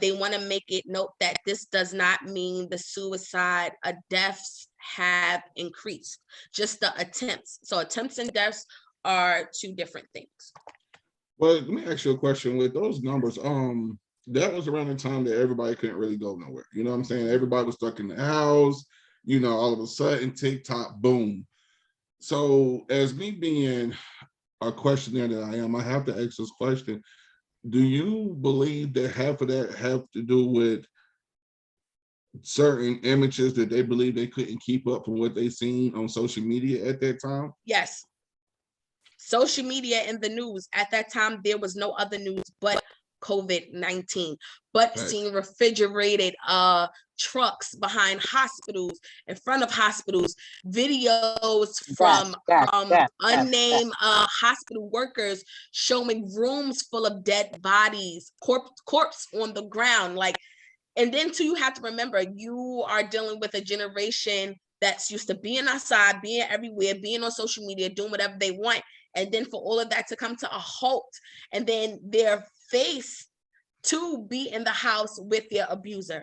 They want to make it note that this does not mean the suicide deaths have increased, just the attempts. So attempts and deaths are two different things. Well, let me ask you a question. With those numbers, that was around the time that everybody couldn't really go nowhere. You know what I'm saying? Everybody was stuck in the house. You know, all of a sudden, TikTok, boom. So as me being a questioner that I have to ask this question. Do you believe that half of that have to do with certain images that they believe they couldn't keep up from what they seen on social media at that time? Yes. Social media and the news. At that time, there was no other news but COVID-19, but seeing refrigerated trucks behind hospitals, in front of hospitals, videos from unnamed hospital workers showing rooms full of dead bodies, corpse on the ground. And then too, you have to remember, you are dealing with a generation that's used to being outside, being everywhere, being on social media, doing whatever they want. And then for all of that to come to a halt, and then their face to be in the house with their abuser,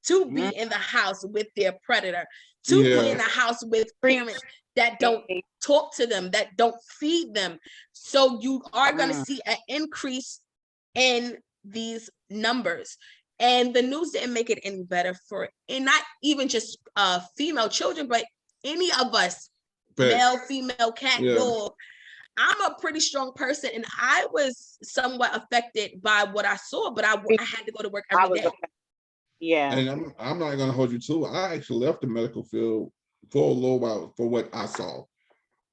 to be in the house with their predator, to be in the house with parents that don't talk to them, that don't feed them. So you are going to see an increase in these numbers. And the news didn't make it any better and not even just female children, but any of us, male, female, cat, dog. I'm a pretty strong person, and I was somewhat affected by what I saw, but I had to go to work every day. Yeah. And I'm not going to hold you to it. I actually left the medical field for a little while for what I saw.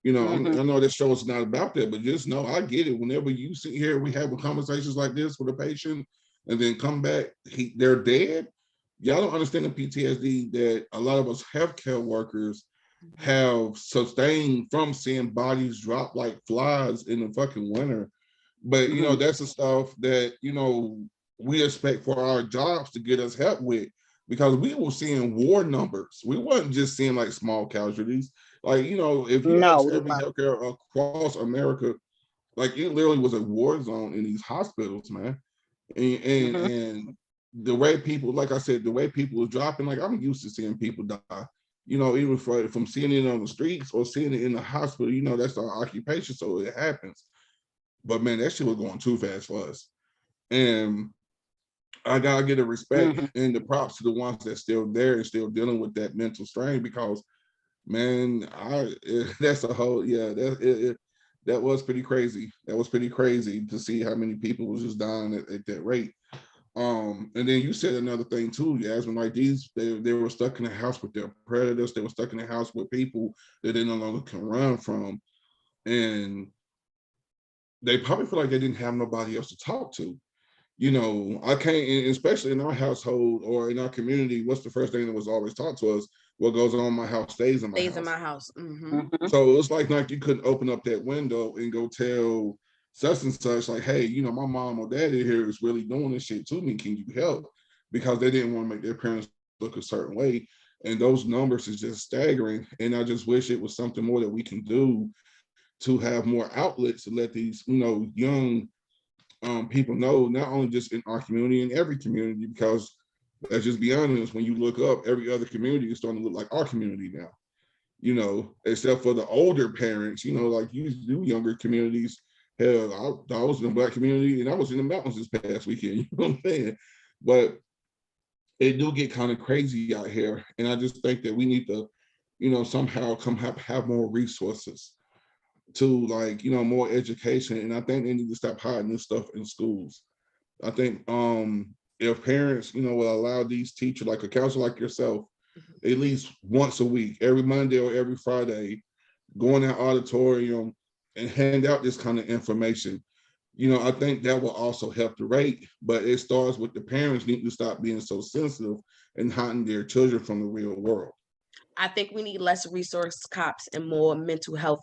You know, I know this show is not about that, but just know I get it. Whenever you sit here, we have conversations like this with a patient, and then come back, they're dead. Y'all don't understand the PTSD that a lot of us healthcare workers have sustained from seeing bodies drop like flies in the fucking winter. But you know, that's the stuff that, you know, we expect for our jobs to get us help with. because we were seeing war numbers. We wasn't just seeing like small casualties. Like, you know, if you No, ask every healthcare across America, like it literally was a war zone in these hospitals, man. And the way people, like I said, the way people were dropping, like I'm used to seeing people die. You know, even from seeing it on the streets or seeing it in the hospital, you know, that's our occupation, so it happens. But man, that shit was going too fast for us. And I gotta get a respect and the props to the ones that's still there and still dealing with that mental strain, because man, that's a whole, yeah, that was pretty crazy. That was pretty crazy to see how many people was just dying at that rate. And then you said another thing too, Yasmin, like they were stuck in the house with their predators. They were stuck in the house with people that they no longer can run from. And they probably feel like they didn't have nobody else to talk to. You know, I can't, especially in our household or in our community, what's the first thing that was always taught to us? What goes on in my house stays in my house. Stays in my house. Mm-hmm. So it's like you couldn't open up that window and go tell such and such, like, hey, you know, my mom or daddy here is really doing this shit to me. Can you help? Because they didn't want to make their parents look a certain way. And those numbers is just staggering. And I just wish it was something more that we can do to have more outlets to let these, you know, young people know, not only just in our community, in every community, because let's just be honest, when you look up, every other community is starting to look like our community now, you know, except for the older parents, you know, like you younger communities. Hell, I was in the Black community and I was in the mountains this past weekend, you know what I'm saying? But it do get kind of crazy out here. And I just think that we need to, you know, somehow have more resources to, like, you know, more education. And I think they need to stop hiding this stuff in schools. I think if parents, you know, will allow these teachers, like a counselor like yourself, at least once a week, every Monday or every Friday, go in that auditorium and hand out this kind of information, you know, I think that will also help the rate. But it starts with the parents need to stop being so sensitive and hiding their children from the real world. I think we need less resource cops and more mental health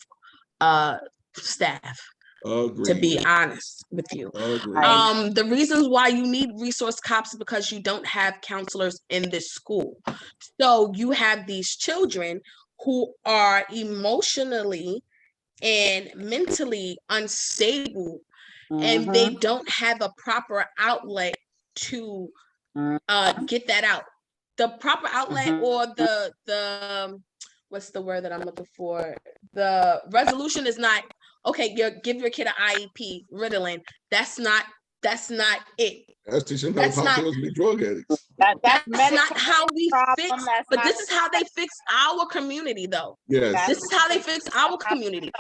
staff. Agreed. To be honest with you. Agreed. The reasons why you need resource cops is because you don't have counselors in this school. So you have these children who are emotionally and mentally unstable, and they don't have a proper outlet to get that out. The proper outlet or the what's the word that I'm looking for? The resolution is not, okay, give your kid an IEP, Ritalin. That's not it. That's teaching them how to be drug addicts. That's not how we fix, but this is how they fix our community, though. Yes. This is how they fix our community.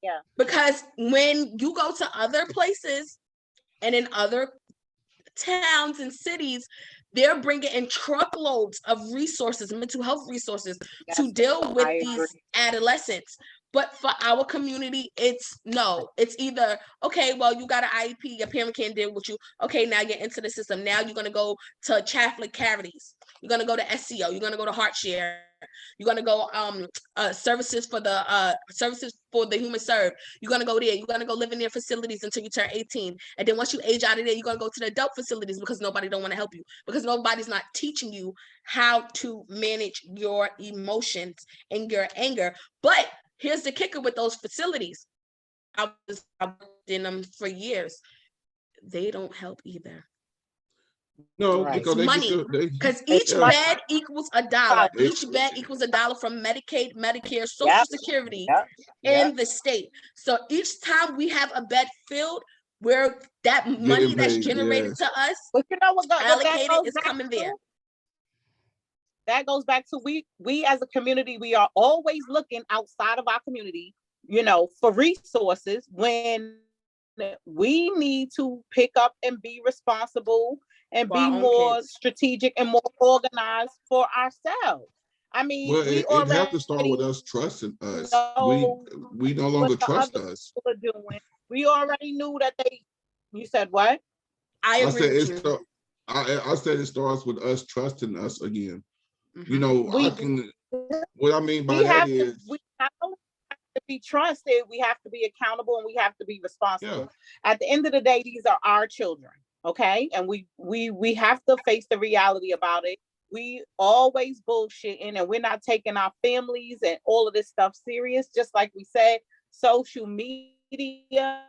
Yeah. Because when you go to other places and in other towns and cities, they're bringing in truckloads of resources, mental health resources, to deal with these adolescents. But for our community, it's either, okay, well, you got an IEP, your parent can't deal with you. Okay, now you're into the system. Now you're going to go to Catholic Charities. You're going to go to SCO. You're going to go to HeartShare. You're going to go services for the Human Serve. You're going to go there. You're going to go live in their facilities until you turn 18. And then once you age out of there, you're going to go to the adult facilities because nobody don't want to help you, because nobody's not teaching you how to manage your emotions and your anger. But here's the kicker with those facilities. I worked in them for years. They don't help either. No, because money. Because each bed equals $1. Each bed equals $1 from Medicaid, Medicare, Social Security, and the state. So each time we have a bed filled, where that money that's generated to us, but you know what allocated is coming there. That goes back to we as a community, we are always looking outside of our community, you know, for resources when we need to pick up and be responsible and be more strategic and more organized for ourselves. I mean, well, it have to start with us trusting us. We no longer trust us. We already knew that you said what? I agree with you. I said it starts with us trusting us again. You know, what I mean by that is we not only have to be trusted, we have to be accountable and we have to be responsible. Yeah. At the end of the day, these are our children, okay? And we have to face the reality about it. we always bullshitting and we're not taking our families and all of this stuff serious. Just like we said, social media,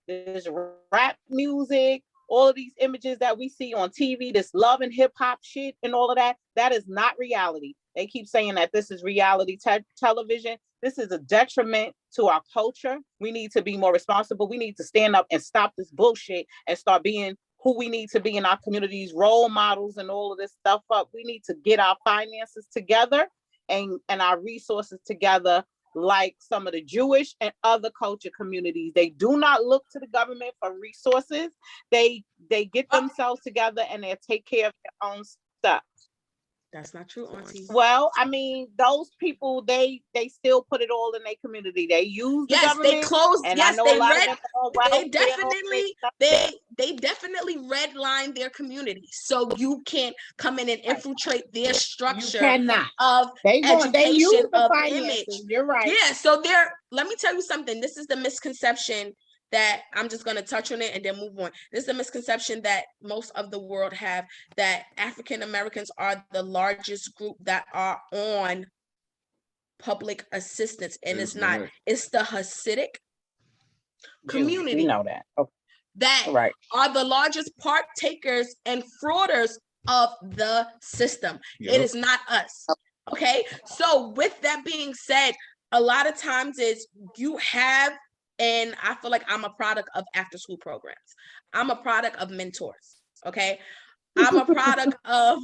this rap music, all of these images that we see on TV, this love and hip hop shit and all of that, that is not reality. They keep saying that this is reality television. This is a detriment to our culture. We need to be more responsible. We need to stand up and stop this bullshit and start being who we need to be in our communities, role models and all of this stuff up. We need to get our finances together and our resources together, like some of the Jewish and other culture communities. They do not look to the government for resources. They get themselves together and they take care of their own stuff. That's not true, Auntie. Well, I mean, those people, they still put it all in their community. They use the government. They closed. And yes, I know they a lot read. of them They definitely redline their community, so you can't come in and infiltrate their structure. You cannot. Of they education use the of finances. image. You're right. Yeah. So let me tell you something. This is the misconception that I'm just going to touch on it and then move on. This is a misconception that most of the world have, that African Americans are the largest group that are on public assistance, and it's not. It's the Hasidic community. We know that. Okay. That are the largest partakers and frauders of the system. Yep. It is not us. Okay. So with that being said, a lot of times is you have, and I feel like I'm a product of after school programs. I'm a product of mentors. Okay. I'm a product of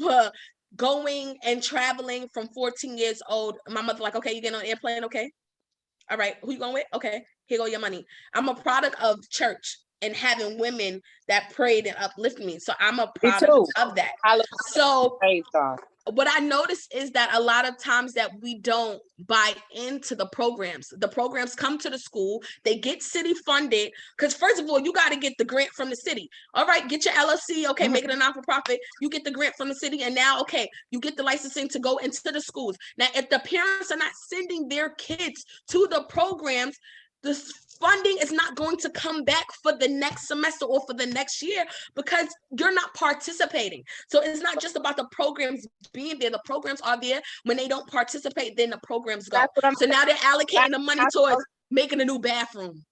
going and traveling from 14 years old. My mother like, okay, you get on an airplane. Okay. All right. Who you going with? Okay. Here go your money. I'm a product of church and having women that prayed and uplifted me. So I'm a product of that. So what I noticed is that a lot of times that we don't buy into the programs. The programs come to the school, they get city funded, because first of all, you got to get the grant from the city. All right, get your LLC, okay, make it a non-for-profit. You get the grant from the city, and now, okay, you get the licensing to go into the schools. Now, if the parents are not sending their kids to the programs, the funding is not going to come back for the next semester or for the next year because you're not participating. So it's not just about the programs being there. The programs are there. When they don't participate, then the programs go. So now they're allocating the money towards making a new bathroom,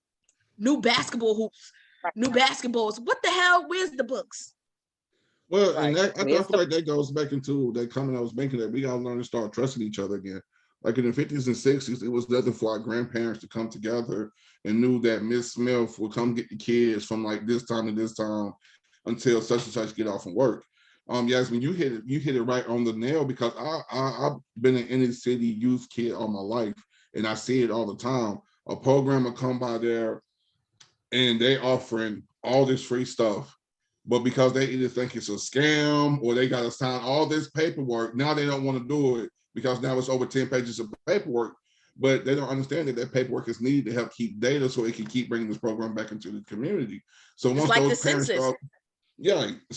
new basketball hoops, new basketballs. What the hell? Where's the books? Well, and that, I feel like that goes back into that comment I was making, that we got to learn to start trusting each other again. Like in the 50s and 60s, it was nothing for our grandparents to come together and knew that Miss Smith would come get the kids from like this time to this time until such and such get off from work. Yasmin, you hit it right on the nail, because I've been an inner city youth kid all my life, and I see it all the time. A program will come by there and they offering all this free stuff, but because they either think it's a scam or they got to sign all this paperwork, now they don't want to do it, because now it's over 10 pages of paperwork, but they don't understand that paperwork is needed to help keep data so it can keep bringing this program back into the community. So once those parents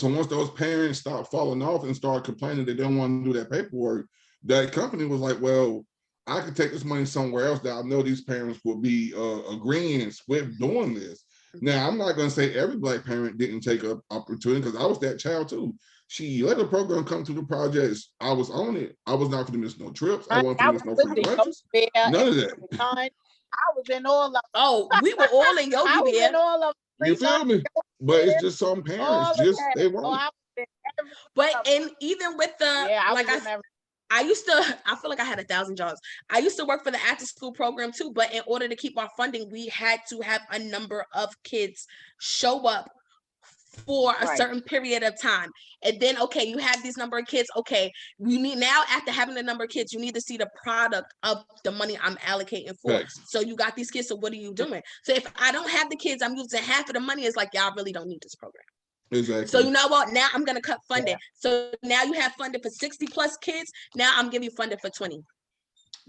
once those parents start falling off and start complaining they don't want to do that paperwork, that company was like, well, I could take this money somewhere else that I know these parents will be agreeing with doing this. Now, I'm not going to say every Black parent didn't take an opportunity, because I was that child too. She let the program come to the projects. I was on it. I was not going to miss no trips. I wasn't going to miss no free lunches. None of that. I was in all of. Oh, we were all in Yogi Bear. I was in all of. You feel me? But it's just some parents they won't. But and even with the I feel like I had 1,000 jobs. I used to work for the after school program too, but in order to keep our funding, we had to have a number of kids show up for a certain period of time. And then, okay, you have these number of kids. Okay, you need now, after having the number of kids, you need to see the product of the money I'm allocating for. Thanks. So you got these kids. So what are you doing? So if I don't have the kids, I'm using half of the money. It's like, y'all really don't need this program. Exactly. So you know what? Now I'm going to cut funding. So now you have funded for 60 plus kids. Now I'm giving you funding for 20.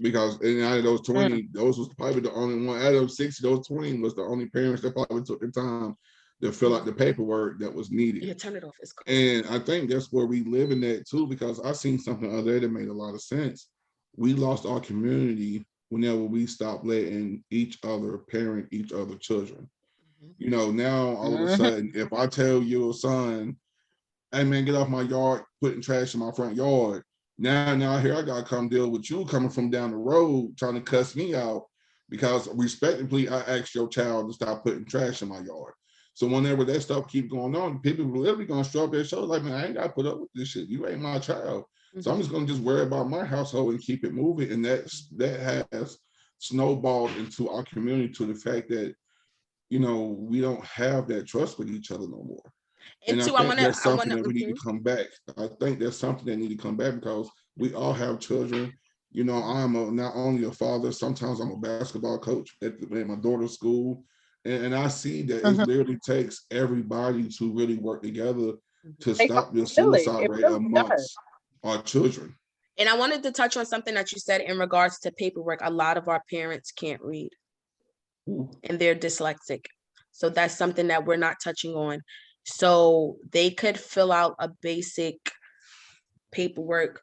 Because out of those 20, those was probably the only one. Out of 60, those 20 was the only parents that probably took the time to fill out the paperwork that was needed. Yeah, turn it off. It's cool. And I think that's where we live in that too, because I seen something other that made a lot of sense. We lost our community whenever we stopped letting each other parent each other children. You know, now all of a sudden, if I tell your son, hey man, get off my yard, putting trash in my front yard. Now here I gotta come deal with you coming from down the road trying to cuss me out because respectfully I asked your child to stop putting trash in my yard. So whenever that stuff keep going on, people are literally gonna shrug their shoulders like, man, I ain't gotta put up with this shit. You ain't my child. So I'm just gonna just worry about my household and keep it moving. And that has snowballed into our community to the fact that, you know, we don't have that trust with each other no more. And I think that's something that we need to come back. I think that's something that need to come back because we all have children. You know, I'm not only a father, sometimes I'm a basketball coach at my daughter's school. And I see that it literally takes everybody to really work together to stop the suicide rate amongst our children. And I wanted to touch on something that you said in regards to paperwork. A lot of our parents can't read and they're dyslexic. So that's something that we're not touching on. So they could fill out a basic paperwork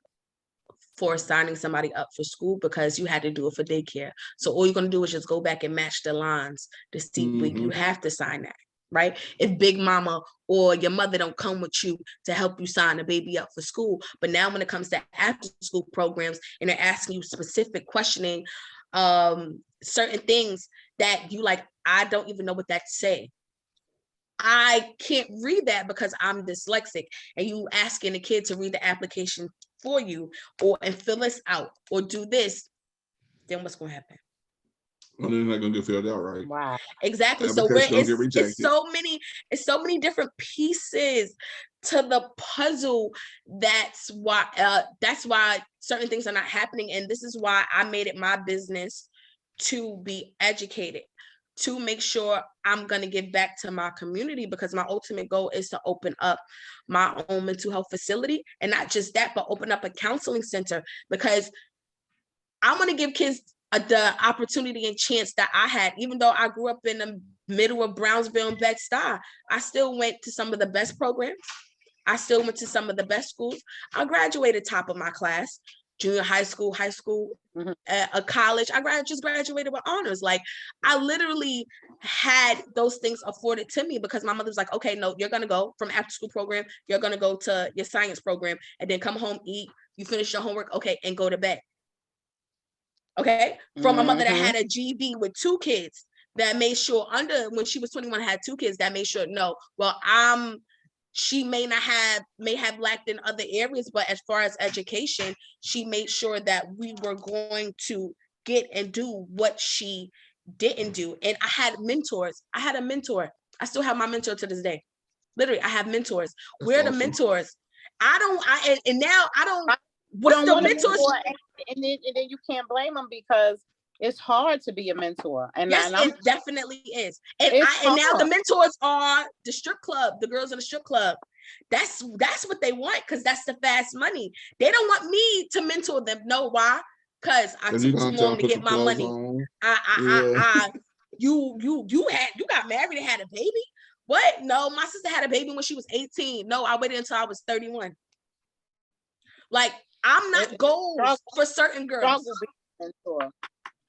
for signing somebody up for school because you had to do it for daycare. So all you're going to do is just go back and match the lines to see when you have to sign that, right? If Big Mama or your mother don't come with you to help you sign a baby up for school. But now when it comes to after school programs and they're asking you specific questioning, certain things that you like, I don't even know what that say. I can't read that because I'm dyslexic, and you asking a kid to read the application for you and fill this out or do this, then what's going to happen? Well, they're not going to get filled out, right? Wow. Exactly. So it's so many different pieces to the puzzle. That's why certain things are not happening. And this is why I made it my business to be educated, to make sure I'm going to give back to my community, because my ultimate goal is to open up my own mental health facility. And not just that, but open up a counseling center, because I want to give kids the opportunity and chance that I had. Even though I grew up in the middle of Brownsville and Bed-Stuy, I still went to some of the best programs. I still went to some of the best schools. I graduated top of my class, junior high school, a college. I just graduated with honors. Like, I literally had those things afforded to me because my mother was like, okay, no, you're going to go from after school program. You're going to go to your science program and then come home, eat, you finish your homework. Okay. And go to bed. Okay. From a mother that had a GD with 2 kids that made sure when she was 21, had 2 kids that made sure, she may have lacked in other areas, but as far as education, she made sure that we were going to get and do what she didn't do. And I had mentors. I had a mentor. I still have my mentor to this day. Literally, I have mentors. Where are the mentors? What's the mentors? And then you can't blame them because it's hard to be a mentor. And yes, it definitely is. And now the mentors are the strip club, the girls in the strip club. That's what they want, because that's the fast money. They don't want me to mentor them. No, why? Because I took too long to get my money. You got married and had a baby? What? No, my sister had a baby when she was 18. No, I waited until I was 31. Like, I'm not goals for certain girls.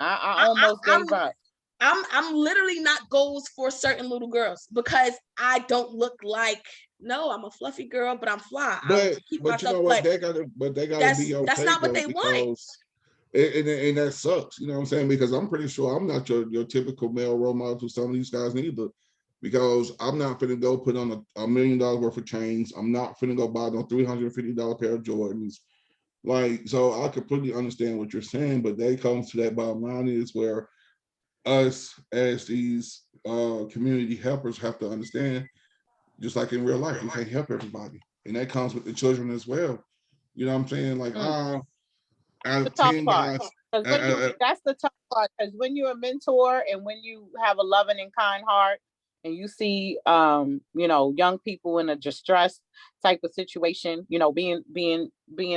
I almost gave up. I'm literally not goals for certain little girls because I don't look like. No, I'm a fluffy girl, but I'm fly. But you know what? They gotta be okay. That's not what they want. And that sucks. You know what I'm saying? Because I'm pretty sure I'm not your typical male role model to some of these guys neither. Because I'm not finna go put on $1 million worth of chains. I'm not finna go buy no $350 pair of Jordans. Like, so I completely understand what you're saying, but that comes to that bottom line is where us as these community helpers have to understand, just like in real life, you can't help everybody. And that comes with the children as well. You know what I'm saying? Like, out of 10 guys. That's the tough part, because when you're a mentor and when you have a loving and kind heart, and you see, young people in a distressed type of situation, being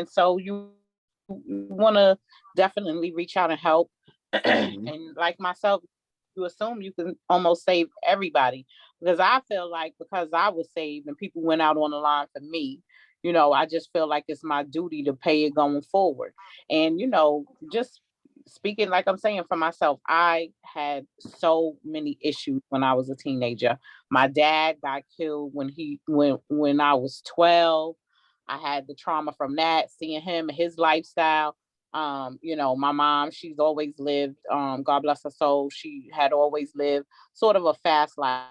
so, you want to definitely reach out and help. And like myself, you assume you can almost save everybody, because I feel like because I was saved and people went out on the line for me, I just feel like it's my duty to pay it going forward. And, just speaking like I'm saying for myself, I had so many issues when I was a teenager. My dad got killed when I was 12. I had the trauma from that, seeing him and his lifestyle. My mom, she's always lived, God bless her soul, she had always lived sort of a fast life.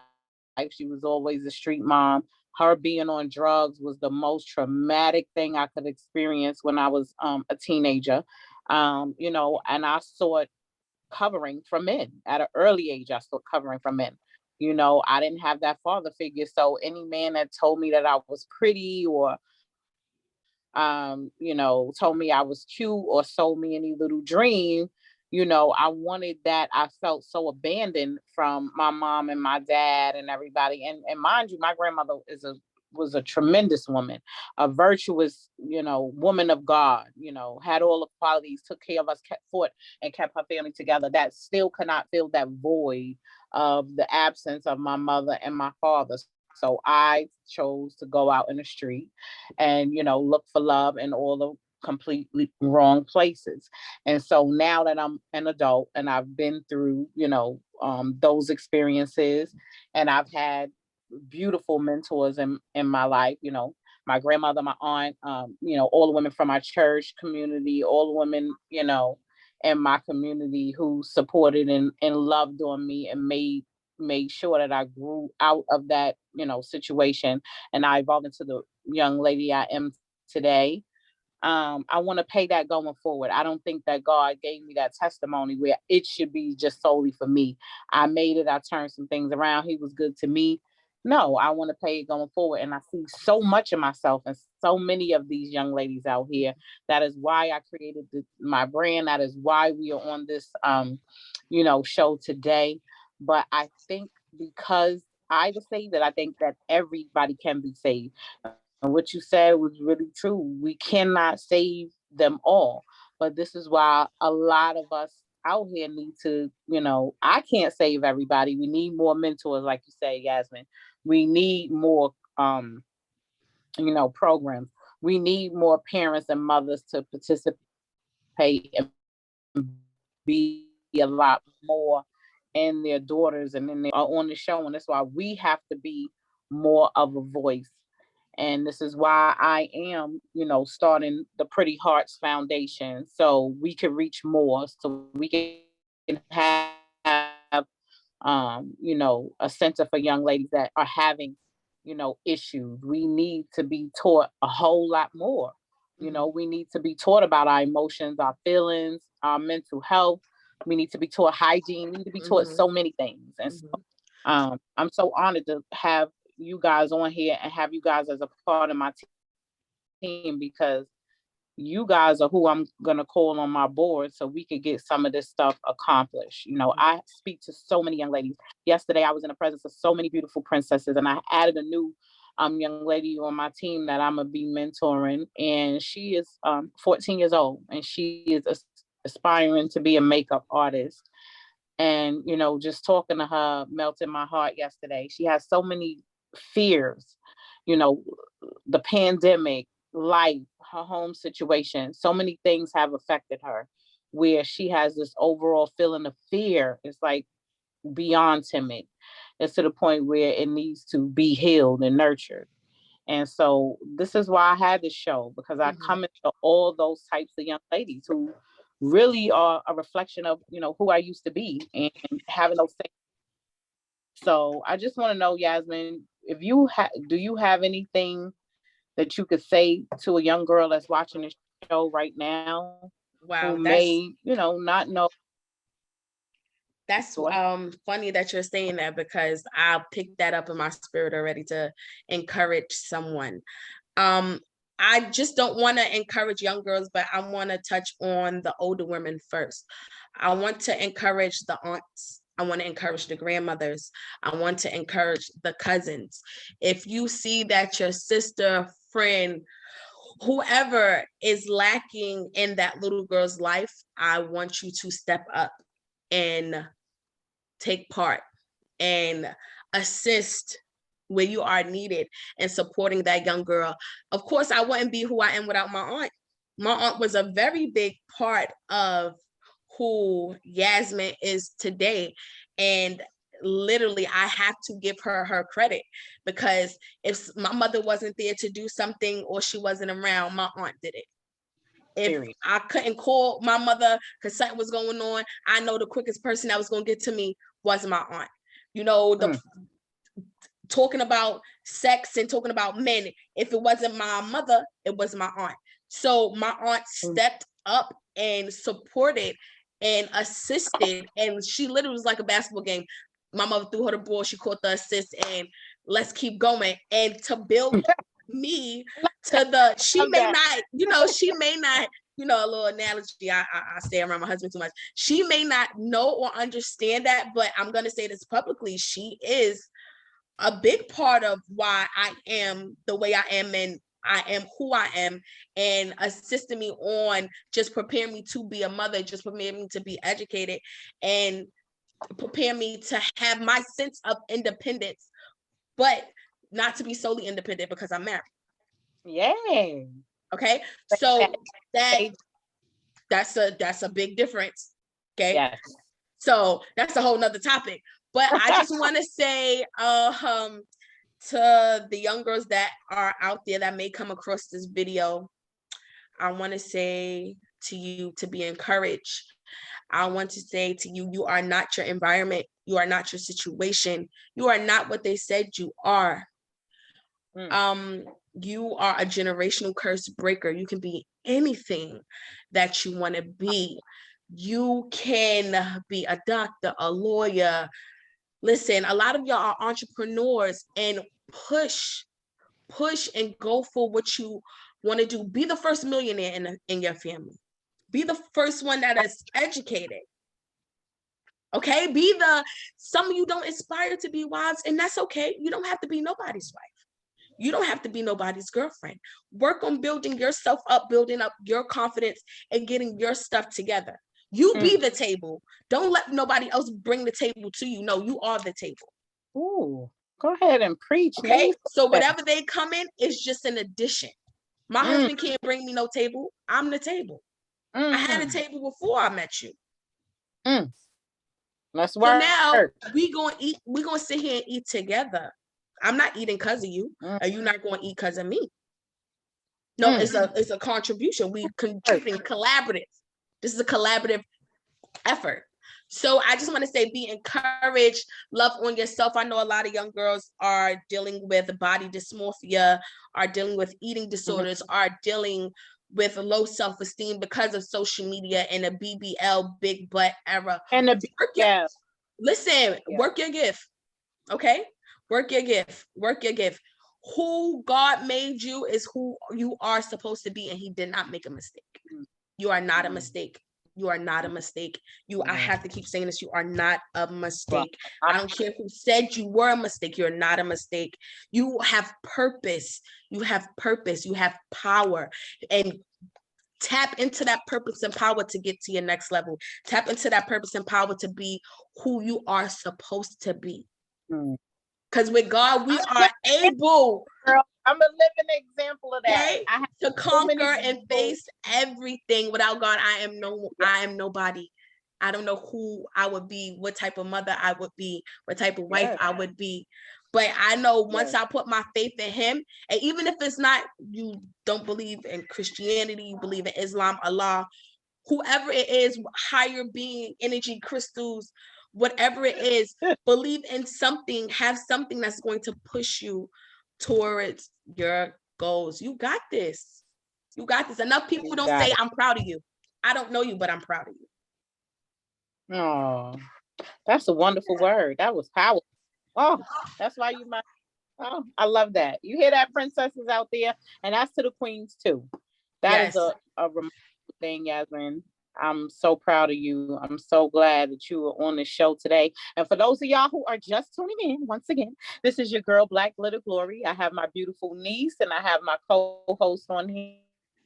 She was always a street mom. Her being on drugs was the most traumatic thing I could experience when I was a teenager. And I sought covering from men at an early age. I sought covering from men. I didn't have that father figure. So any man that told me that I was pretty or told me I was cute or sold me any little dream, I wanted that. I felt so abandoned from my mom and my dad and everybody. And mind you, my grandmother was a tremendous woman, a virtuous, woman of God, had all the qualities, took care of us, fought and kept her family together. That still could not fill that void of the absence of my mother and my father. So I chose to go out in the street and, look for love in all the completely wrong places. And so now that I'm an adult and I've been through, those experiences, and I've had beautiful mentors in my life, my grandmother, my aunt, all the women from my church community, all the women, in my community who supported and loved on me and made sure that I grew out of that, situation, and I evolved into the young lady I am today. I want to pay that going forward. I don't think that God gave me that testimony where it should be just solely for me. I made it, I turned some things around. He was good to me. No, I want to pay it going forward. And I see so much of myself and so many of these young ladies out here. That is why I created my brand. That is why we are on this, show today. But I think because I was saved, that I think that everybody can be saved. And what you said was really true. We cannot save them all. But this is why a lot of us out here need to, I can't save everybody. We need more mentors, like you say, Yasmin. We need more, programs. We need more parents and mothers to participate and be a lot more in their daughters and in their on the show. And that's why we have to be more of a voice. And this is why I am, starting the Pretty Hearts Foundation, so we can reach more, so we can have, a center for young ladies that are having, issues. We need to be taught a whole lot more. We need to be taught about our emotions, our feelings, our mental health. We need to be taught hygiene. We need to be taught so many things. And so, I'm so honored to have you guys on here and have you guys as a part of my team, because you guys are who I'm gonna call on my board so we could get some of this stuff accomplished. I speak to so many young ladies. Yesterday, I was in the presence of so many beautiful princesses, and I added a new young lady on my team that I'm gonna be mentoring, and she is 14 years old, and she is aspiring to be a makeup artist. And just talking to her melted my heart yesterday. She has so many fears, the pandemic, life, her home situation, so many things have affected her, where she has this overall feeling of fear. It's like beyond timid. It's to the point where it needs to be healed and nurtured. And so this is why I had this show, because I come into all those types of young ladies who really are a reflection of, who I used to be and having those things. So I just want to know, Yasmin, if do you have anything that you could say to a young girl that's watching the show right now, Wow, who may, not know? That's funny that you're saying that, because I picked that up in my spirit already to encourage someone. I just don't want to encourage young girls, but I want to touch on the older women first. I want to encourage the aunts. I want to encourage the grandmothers. I want to encourage the cousins. If you see that your sister, friend, whoever is lacking in that little girl's life, I want you to step up and take part and assist where you are needed and supporting that young girl. Of course, I wouldn't be who I am without my aunt. My aunt was a very big part of who Yasmin is today. And literally, I have to give her credit, because if my mother wasn't there to do something or she wasn't around, my aunt did it. If I couldn't call my mother because something was going on, I know the quickest person that was going to get to me was my aunt. You know, talking about sex and talking about men, if it wasn't my mother, it was my aunt. So my aunt stepped up and supported and assisted, and she literally was like a basketball game. My mother threw her the ball, she caught the assist, and let's keep going. And to build me to the, she may not, a little analogy, I stay around my husband too much. She may not know or understand that, but I'm going to say this publicly. She is a big part of why I am the way I am, and I am who I am, and assisting me on just preparing me to be a mother, just preparing me to be educated, and prepare me to have my sense of independence, but not to be solely independent because I'm married. Yeah. Okay. So that's a big difference. Okay. Yes. So that's a whole nother topic. But I just want to say to the young girls that are out there that may come across this video, I want to say to you to be encouraged. I want to say to you, you are not your environment. You are not your situation. You are not what they said you are. You are a generational curse breaker. You can be anything that you want to be. You can be a doctor, a lawyer. Listen, a lot of y'all are entrepreneurs, and push and go for what you want to do. Be the first millionaire in your family. Be the first one that is educated. Okay, some of you don't aspire to be wives, and that's okay. You don't have to be nobody's wife. You don't have to be nobody's girlfriend. Work on building yourself up, building up your confidence, and getting your stuff together. You be the table. Don't let nobody else bring the table to you. No, you are the table. Ooh, go ahead and preach. Okay, so whatever they come in is just an addition. My husband can't bring me no table. I'm the table. I had a table before I met you. Let's work. So now we gonna eat. We gonna sit here and eat together. I'm not eating because of you. Are you not going to eat because of me? No, it's a contribution. We contributing collaborative. This is a collaborative effort. So I just want to say, be encouraged, love on yourself. I know a lot of young girls are dealing with body dysmorphia, are dealing with eating disorders, are dealing with low self-esteem because of social media and a BBL, big butt era. And work your gift. Okay? Work your gift. Work your gift. Who God made you is who you are supposed to be, and he did not make a mistake. You are not a mistake. You are not a mistake. I have to keep saying this. You are not a mistake. I don't care who said you were a mistake. You're not a mistake. You have purpose. You have purpose. You have power. And tap into that purpose and power to get to your next level. Tap into that purpose and power to be who you are supposed to be. Because with God, we are able. Girl, I'm a living example of that. Okay? I have to conquer and face everything. Without God, I am nobody. I don't know who I would be, what type of mother I would be, what type of wife I would be. But I know once I put my faith in him, and even if it's not, you don't believe in Christianity, you believe in Islam, Allah, whoever it is, higher being, energy, crystals, whatever it is, believe in something, have something that's going to push you towards your goals. You got this. You got this. Enough people don't say, I'm proud of you. I don't know you, but I'm proud of you. Oh, that's a wonderful word. That was powerful. Oh, that's why you might. Oh, I love that. You hear that, princesses out there? And that's to the queens too. That is a remarkable thing, Yasmin. I'm so proud of you. I'm so glad that you were on the show today. And for those of y'all who are just tuning in, once again, this is your girl, Black Glitter Glory. I have my beautiful niece and I have my co-host on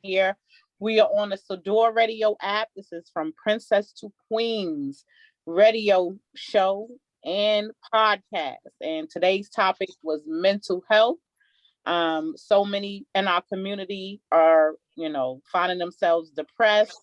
here. We are on the Sador Radio app. This is From Princess to Queens radio show and podcast. And today's topic was mental health. So many in our community are, finding themselves depressed,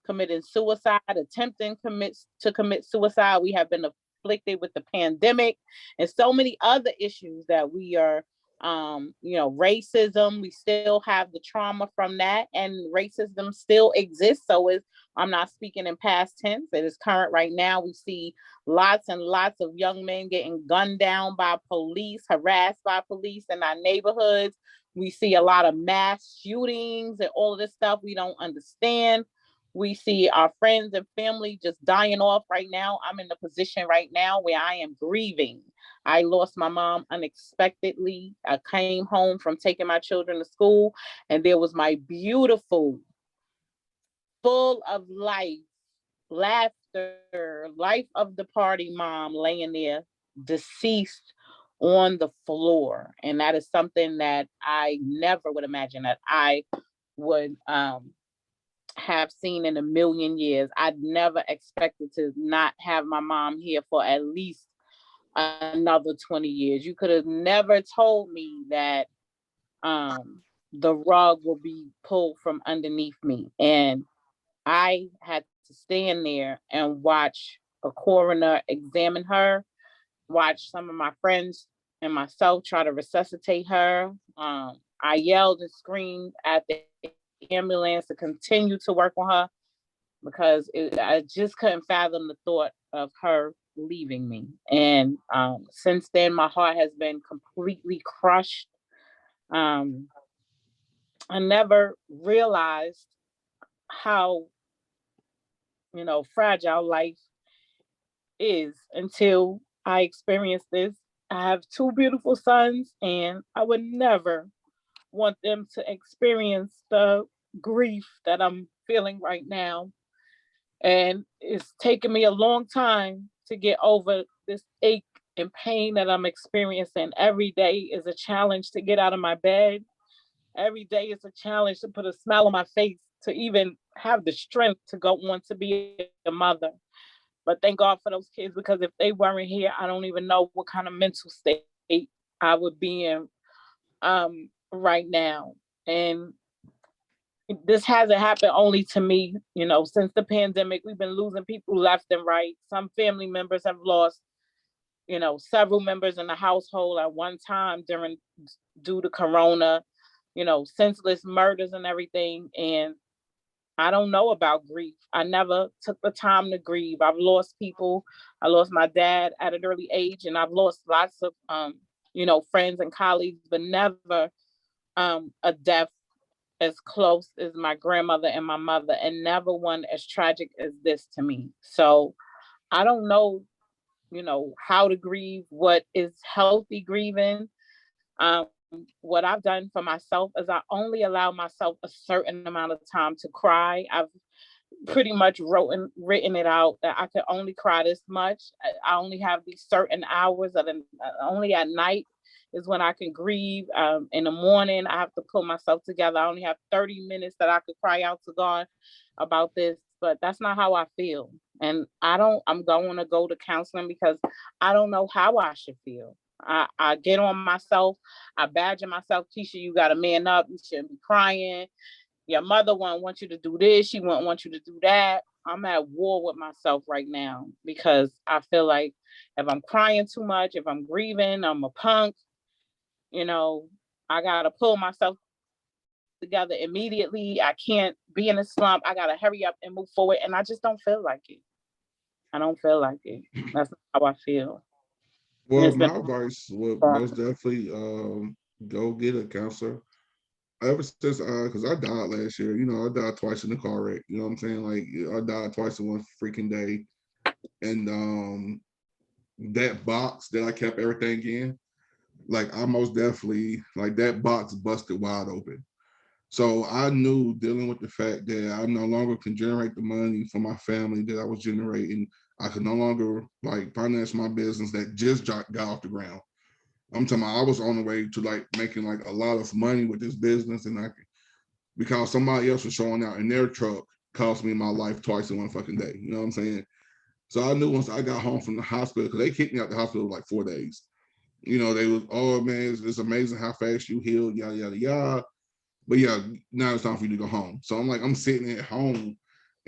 committing suicide, attempting to commit suicide. We have been afflicted with the pandemic and so many other issues that we are, racism. We still have the trauma from that, and racism still exists. So I'm not speaking in past tense. It is current right now. We see lots and lots of young men getting gunned down by police, harassed by police in our neighborhoods. We see a lot of mass shootings and all of this stuff we don't understand. We see our friends and family just dying off right now. I'm in the position right now where I am grieving. I lost my mom unexpectedly. I came home from taking my children to school, and there was my beautiful, full of life, laughter, life of the party mom laying there deceased on the floor. And that is something that I never would imagine that I would have seen in a million years. I'd never expected to not have my mom here for at least another 20 years. You could have never told me that the rug will be pulled from underneath me. And I had to stand there and watch a coroner examine her, watch some of my friends and myself try to resuscitate her. I yelled and screamed at the ambulance to continue to work on her because I just couldn't fathom the thought of her leaving me. And since then, my heart has been completely crushed. I never realized how, fragile life is until I experienced this. I have two beautiful sons, and I would never want them to experience the grief that I'm feeling right now. And it's taken me a long time to get over this ache and pain that I'm experiencing. Every day is a challenge to get out of my bed. Every day is a challenge to put a smile on my face, to even have the strength to go on to be a mother. But thank God for those kids, because if they weren't here, I don't even know what kind of mental state I would be in right now. And this hasn't happened only to me. Since the pandemic, we've been losing people left and right. Some family members have lost, several members in the household at one time due to Corona, senseless murders and everything. And I don't know about grief. I never took the time to grieve. I've lost people. I lost my dad at an early age, and I've lost lots of, friends and colleagues, but never a death as close as my grandmother and my mother, and never one as tragic as this to me. So I don't know, how to grieve, what is healthy grieving. What I've done for myself is I only allow myself a certain amount of time to cry. I've pretty much written it out that I could only cry this much. I only have these certain hours only at night is when I can grieve. In the morning, I have to pull myself together. I only have 30 minutes that I could cry out to God about this, but that's not how I feel. And I'm going to go to counseling because I don't know how I should feel. I get on myself. I badger myself. Keisha, you got to man up. You shouldn't be crying. Your mother won't want you to do this. She won't want you to do that. I'm at war with myself right now because I feel like if I'm crying too much, if I'm grieving, I'm a punk. I got to pull myself together immediately. I can't be in a slump. I got to hurry up and move forward. And I just don't feel like it. I don't feel like it. That's how I feel. Well, my advice would most definitely go get a counselor. Ever since, because I died last year, I died twice in the car wreck. You know what I'm saying? Like, I died twice in one freaking day. And that box that I kept everything in, like, I most definitely, like, that box busted wide open. So I knew, dealing with the fact that I no longer can generate the money for my family that I was generating, I could no longer, like, finance my business that just got off the ground. I'm talking about I was on the way to, like, making, like, a lot of money with this business, and because somebody else was showing out in their truck, cost me my life twice in one fucking day. You know what I'm saying? So I knew once I got home from the hospital, because they kicked me out the hospital like 4 days. They was, oh man, it's amazing how fast you healed, yada yada yada. But yeah, now it's time for you to go home. So I'm sitting at home,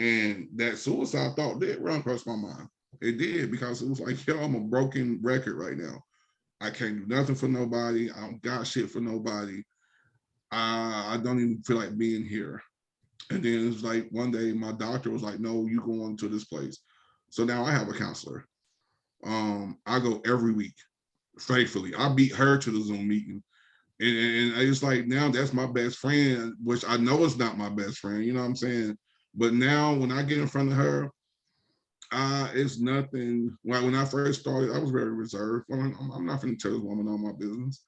And that suicide thought did run across my mind. It did, because it was like, yo, I'm a broken record right now. I can't do nothing for nobody. I don't got shit for nobody. I don't even feel like being here. And then it's like one day my doctor was like, no, you going to this place. So now I have a counselor. I go every week, faithfully. I beat her to the Zoom meeting. And it's like, now that's my best friend, which I know is not my best friend, you know what I'm saying? But now when I get in front of her, it's nothing. Like when I first started, I was very reserved. I'm not going to tell this woman all my business.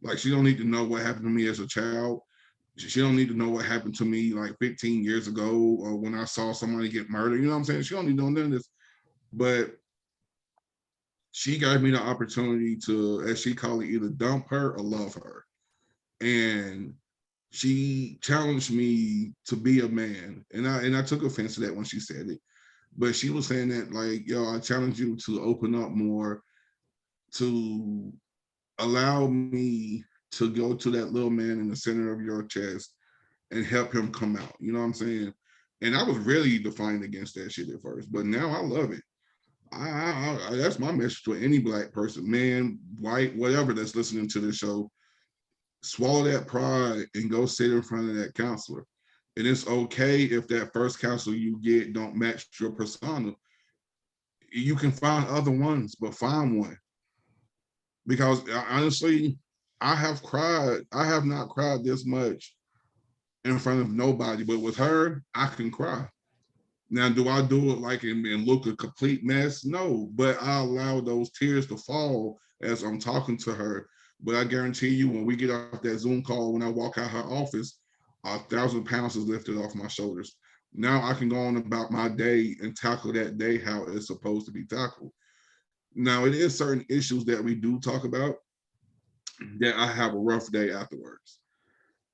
Like, she don't need to know what happened to me as a child. She don't need to know what happened to me like 15 years ago, or when I saw somebody get murdered. You know what I'm saying? She don't need to know none of this. But she gave me the opportunity to, as she called it, either dump her or love her. And she challenged me to be a man. And I took offense to that when she said it. But she was saying that, like, yo, I challenge you to open up more, to allow me to go to that little man in the center of your chest and help him come out. You know what I'm saying? And I was really defiant against that shit at first, but now I love it. That's my message to any Black person, man, white, whatever, that's listening to this show. Swallow that pride and go sit in front of that counselor. And it's okay if that first counselor you get don't match your persona. You can find other ones, but find one. Because honestly, I have cried. I have not cried this much in front of nobody, but with her, I can cry. Now, do I do it like and look a complete mess? No, but I allow those tears to fall as I'm talking to her. But I guarantee you, when we get off that Zoom call, when I walk out her office, 1,000 pounds is lifted off my shoulders. Now I can go on about my day and tackle that day how it's supposed to be tackled. Now, it is certain issues that we do talk about that I have a rough day afterwards.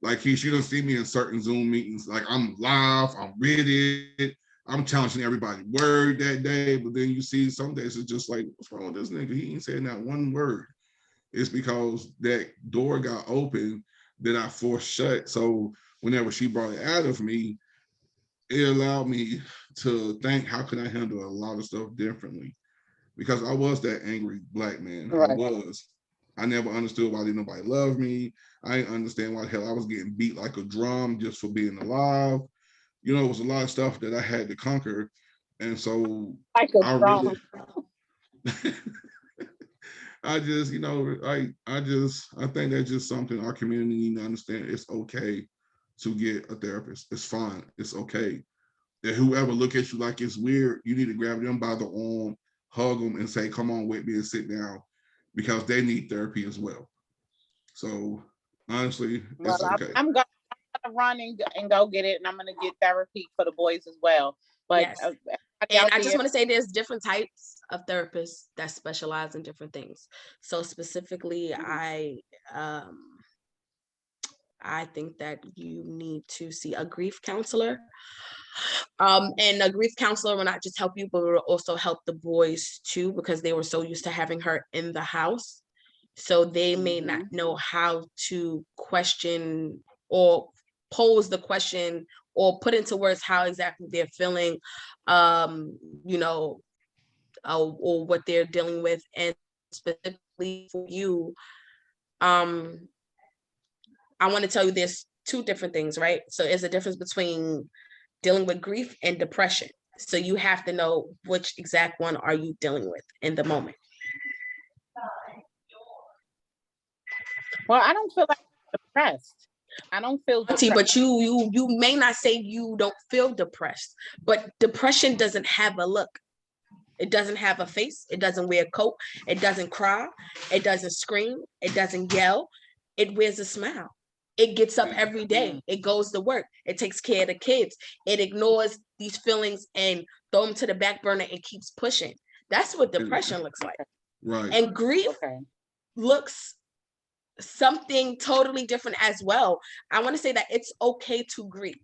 Like, she doesn't see me in certain Zoom meetings. Like, I'm live, I'm with it, I'm challenging everybody word that day. But then you see some days it's just like, what's wrong with this nigga? He ain't saying not one word. It's because that door got open that I forced shut. So whenever she brought it out of me, it allowed me to think, how can I handle a lot of stuff differently? Because I was that angry Black man. Right. I was. I never understood why didn't nobody love me. I didn't understand why the hell I was getting beat like a drum just for being alive. You know, it was a lot of stuff that I had to conquer. And so like I really, I just, you know, I think that's just something our community need to understand. It's okay to get a therapist. It's fine. It's okay. That whoever look at you like it's weird, you need to grab them by the arm, hug them, and say, come on with me and sit down, because they need therapy as well. So honestly, it's okay. I'm gonna run and go get it, and I'm gonna get therapy for the boys as well. But yes. And I just want to say there's different types of therapists that specialize in different things. So specifically, I think that you need to see a grief counselor. And a grief counselor will not just help you, but will also help the boys too, because they were so used to having her in the house. So they may not know how to question or pose the question or put into words how exactly they're feeling, you know, or what they're dealing with. And specifically for you, I want to tell you there's two different things, right? So there's a difference between dealing with grief and depression. So you have to know which exact one are you dealing with in the moment. Well, I don't feel like I'm depressed. I don't feel depressed. But you may not say you don't feel depressed, but depression doesn't have a look. It doesn't have a face. It doesn't wear a coat. It doesn't cry. It doesn't scream. It doesn't yell. It wears a smile. It gets up every day. It goes to work. It takes care of the kids. It ignores these feelings and throw them to the back burner and keeps pushing. That's what depression looks like. Right. And grief looks something totally different as well. I want to say that it's okay to grieve.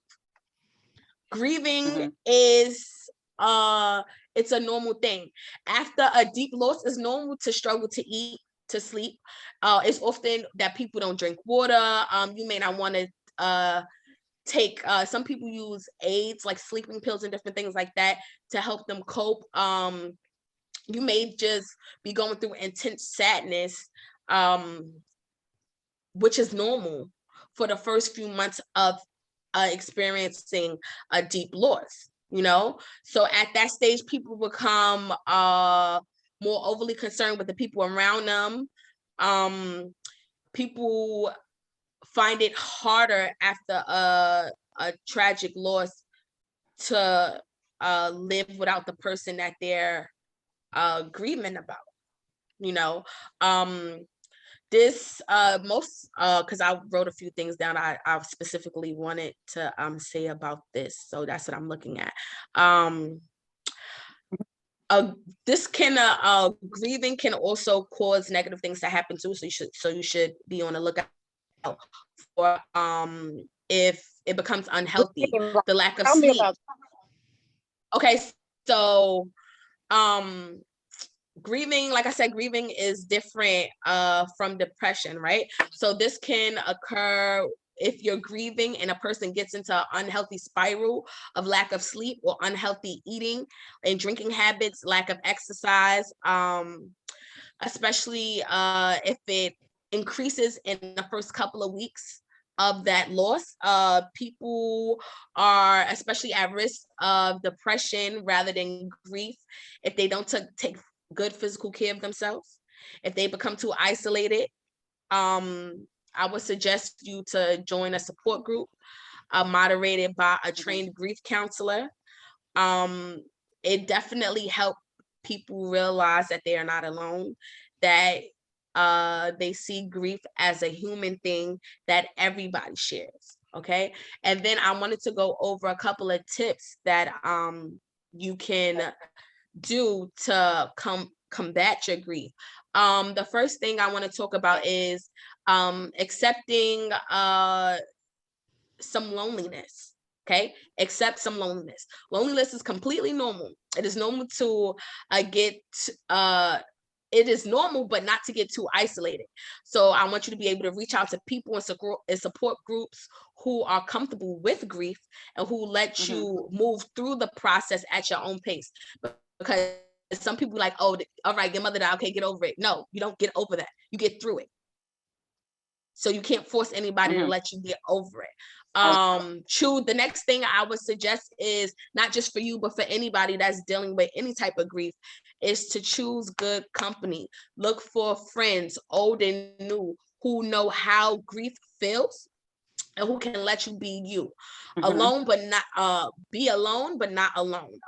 Grieving is it's a normal thing. After a deep loss, it's normal to struggle to eat, to sleep. It's often that people don't drink water. You may not want to take, some people use aids like sleeping pills and different things like that to help them cope. You may just be going through intense sadness, which is normal for the first few months of experiencing a deep loss, you know? So at that stage, people become more overly concerned with the people around them. People find it harder after a tragic loss to live without the person that they're grieving about, you know? This most because I wrote a few things down I specifically wanted to say about this, so that's what I'm looking at. This can grieving can also cause negative things to happen too, so you should be on the lookout for if it becomes unhealthy, the lack of sleep. Okay, so grieving, like I said, grieving is different from depression, right? So this can occur if you're grieving and a person gets into an unhealthy spiral of lack of sleep or unhealthy eating and drinking habits, lack of exercise, especially if it increases in the first couple of weeks of that loss. People are especially at risk of depression rather than grief if they don't take good physical care of themselves. If they become too isolated, I would suggest you to join a support group moderated by a trained grief counselor. It definitely helps people realize that they are not alone, that they see grief as a human thing that everybody shares. Okay. And then I wanted to go over a couple of tips that you can do to combat your grief. The first thing I want to talk about is accepting some loneliness. Okay, accept some loneliness. Loneliness is completely normal. It is normal to it is normal, but not to get too isolated. So I want you to be able to reach out to people and support groups who are comfortable with grief and who let you move through the process at your own pace. Because some people like, oh, all right, your mother died, okay, get over it. No, you don't get over that. You get through it. So you can't force anybody to let you get over it. The next thing I would suggest is not just for you, but for anybody that's dealing with any type of grief, is to choose good company. Look for friends, old and new, who know how grief feels and who can let you be you. Alone, but not be alone, but not alone.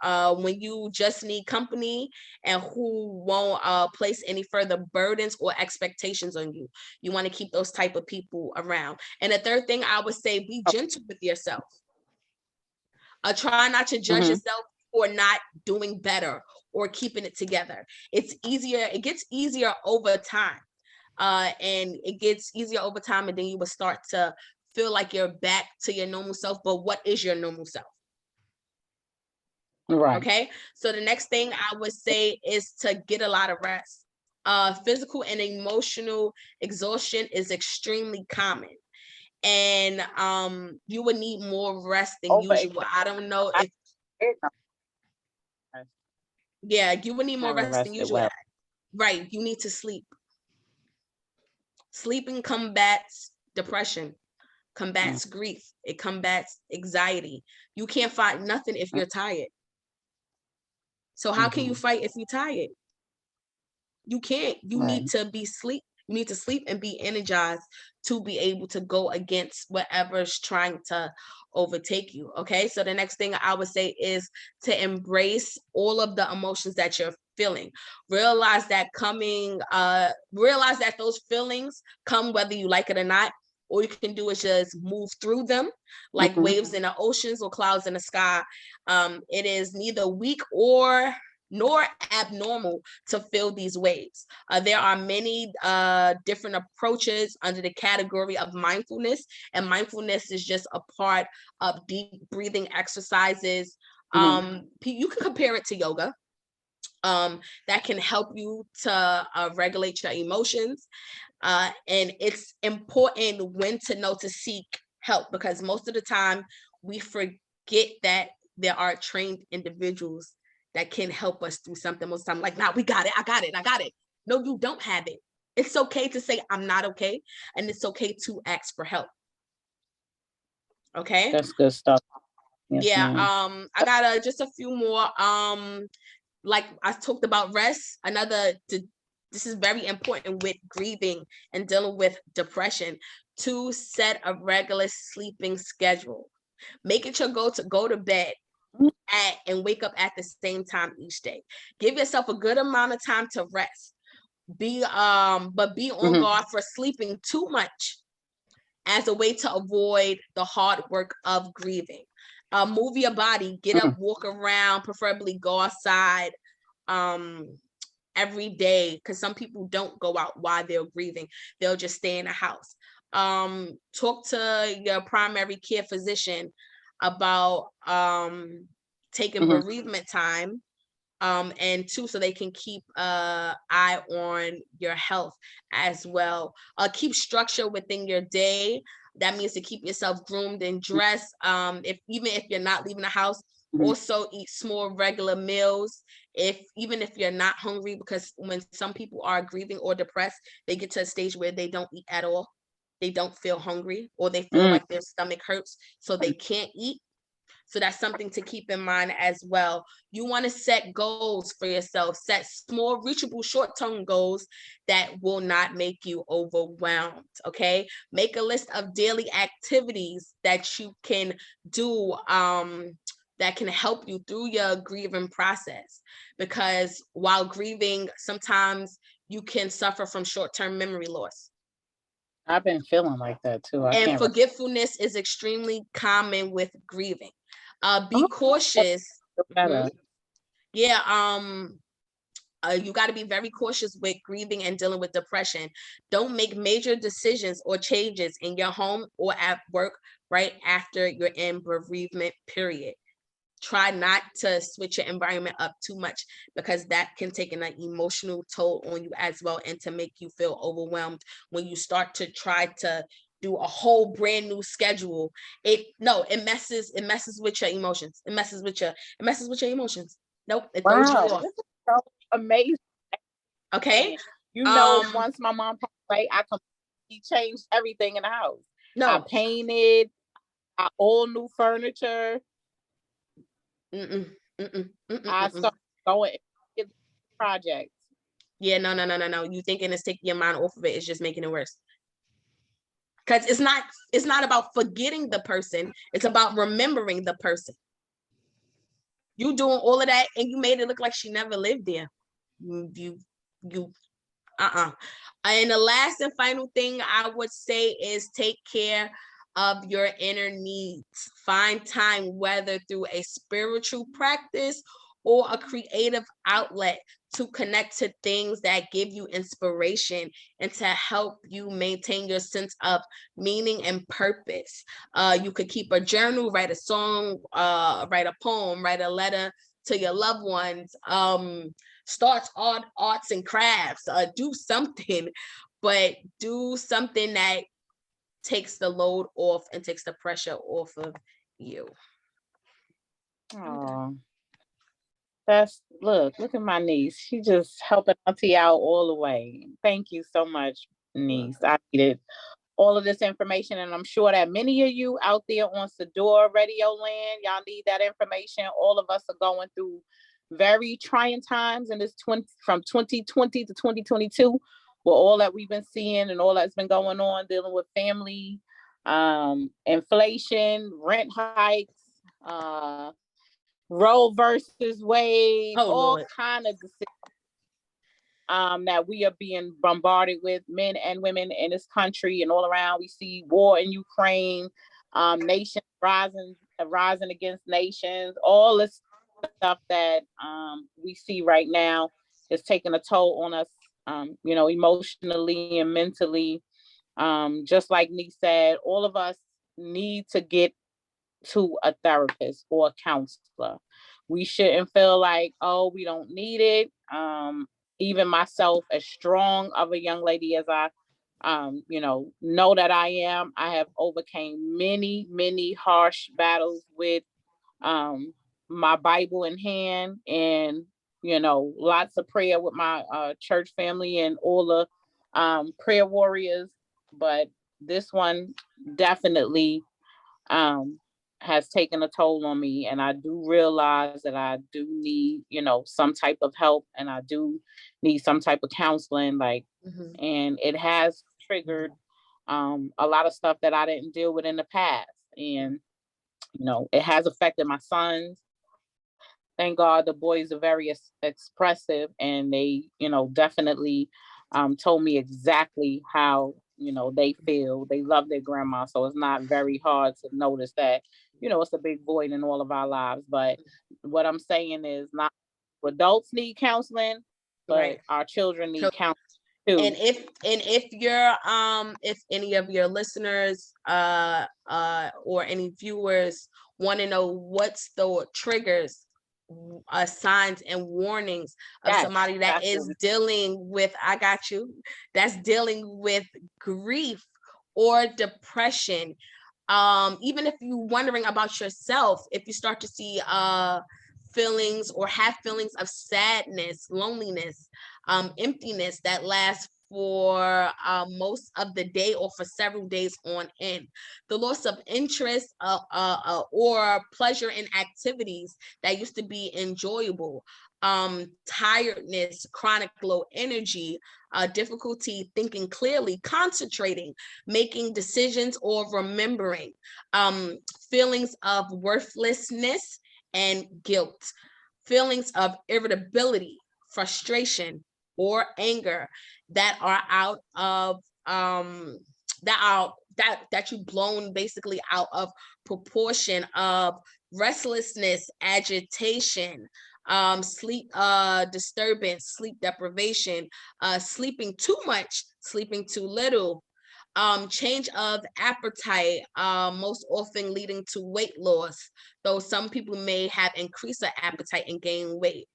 When you just need company and who won't place any further burdens or expectations on you. You want to keep those type of people around. And the third thing I would say, be gentle with yourself. Try not to judge yourself for not doing better or keeping it together. It gets easier over time. And it gets easier over time, and then you will start to feel like you're back to your normal self. But what is your normal self? Right. Okay. So the next thing I would say is to get a lot of rest. Physical and emotional exhaustion is extremely common. And you would need more rest than usual. I don't know if you would need more rest than usual. Well. Right. You need to sleep. Sleeping combats depression, combats grief, it combats anxiety. You can't fight nothing if you're tired. So how can you fight if you're tired? You can't. You need to be sleep. You need to sleep and be energized to be able to go against whatever's trying to overtake you. Okay. So the next thing I would say is to embrace all of the emotions that you're feeling. Realize that those feelings come whether you like it or not. All you can do is just move through them like waves in the oceans or clouds in the sky. It is neither weak nor abnormal to feel these waves. There are many different approaches under the category of mindfulness, and mindfulness is just a part of deep breathing exercises. You can compare it to yoga. That can help you to regulate your emotions. And it's important when to know to seek help, because most of the time we forget that there are trained individuals that can help us through something most of the time. Like, nah, we got it. I got it. No, you don't have it. It's okay to say, I'm not okay. And it's okay to ask for help. Okay. That's good stuff. Yes, yeah. ma'am. I got just a few more. Like I talked about rest. This is very important with grieving and dealing with depression, to set a regular sleeping schedule. Make it your goal to go to bed and wake up at the same time each day. Give yourself a good amount of time to rest. But be on guard for sleeping too much, as a way to avoid the hard work of grieving. Move your body, get up, walk around, preferably go outside every day, because some people don't go out while they're grieving. They'll just stay in the house. Talk to your primary care physician about taking bereavement time, and two, so they can keep an eye on your health as well. Keep structure within your day. That means to keep yourself groomed and dressed. Even if you're not leaving the house, also eat small regular meals. Even if you're not hungry, because when some people are grieving or depressed, they get to a stage where they don't eat at all. They don't feel hungry, or they feel like their stomach hurts, so they can't eat. So that's something to keep in mind as well. You want to set goals for yourself. Set small, reachable, short-term goals that will not make you overwhelmed, okay? Make a list of daily activities that you can do that can help you through your grieving process. Because while grieving, sometimes you can suffer from short-term memory loss. I've been feeling like that too. And forgetfulness is extremely common with grieving. Be cautious. Yeah. You got to be very cautious with grieving and dealing with depression. Don't make major decisions or changes in your home or at work right after you're in bereavement period. Try not to switch your environment up too much, because that can take an emotional toll on you as well, and to make you feel overwhelmed when you start to try to do a whole brand new schedule. It messes with your emotions. It messes with your emotions. Nope, it throws you off. This is so amazing. Okay. Once my mom passed away, I completely changed everything in the house. I painted, I all new furniture. I started going projects. Yeah, no. You thinking it's taking your mind off of it, it's just making it worse. Because it's not about forgetting the person, it's about remembering the person. You doing all of that and you made it look like she never lived there. And the last and final thing I would say is take care of your inner needs. Find time, whether through a spiritual practice or a creative outlet, to connect to things that give you inspiration and to help you maintain your sense of meaning and purpose. You could keep a journal, write a song, write a poem, write a letter to your loved ones, start arts and crafts, do something, but do something that takes the load off and takes the pressure off of you. Oh, look at my niece. She just helping auntie out all the way. Thank you so much, niece. I needed all of this information, and I'm sure that many of you out there on Sador Radio Land, y'all need that information. All of us are going through very trying times in this from 2020 to 2022, with all that we've been seeing and all that's been going on, dealing with family, inflation, rent hikes, Roe versus Wade, all kind of decisions that we are being bombarded with, men and women in this country and all around. We see war in Ukraine, nations rising against nations. All this stuff that we see right now is taking a toll on us, emotionally and mentally. Just like Nee said, all of us need to get to a therapist or a counselor. We shouldn't feel like, oh, we don't need it. Even myself, as strong of a young lady as I know that I have overcame many harsh battles with my Bible in hand, and lots of prayer with my church family and all the prayer warriors. But this one definitely has taken a toll on me, and I do realize that I do need some type of help, and I do need some type of counseling, and it has triggered a lot of stuff that I didn't deal with in the past, and it has affected my sons. Thank God the boys are very expressive, and they definitely told me exactly how they feel. They love their grandma, so it's not very hard to notice that it's a big void in all of our lives. But what I'm saying is, not adults need counseling, but Right. our children need counseling too. And if any of your listeners or any viewers want to know what's the triggers, signs and warnings of somebody that is dealing with, that's dealing with grief or depression. Even if you're wondering about yourself, if you start to see feelings or have feelings of sadness, loneliness, emptiness that lasts for most of the day or for several days on end, the loss of interest or pleasure in activities that used to be enjoyable, tiredness, chronic low energy, difficulty thinking clearly, concentrating, making decisions, or remembering, feelings of worthlessness and guilt, feelings of irritability, frustration, or anger that are out of that you blown basically out of proportion, of restlessness, agitation, sleep disturbance, sleep deprivation, sleeping too much, sleeping too little, change of appetite, most often leading to weight loss, though some people may have increased their appetite and gain weight.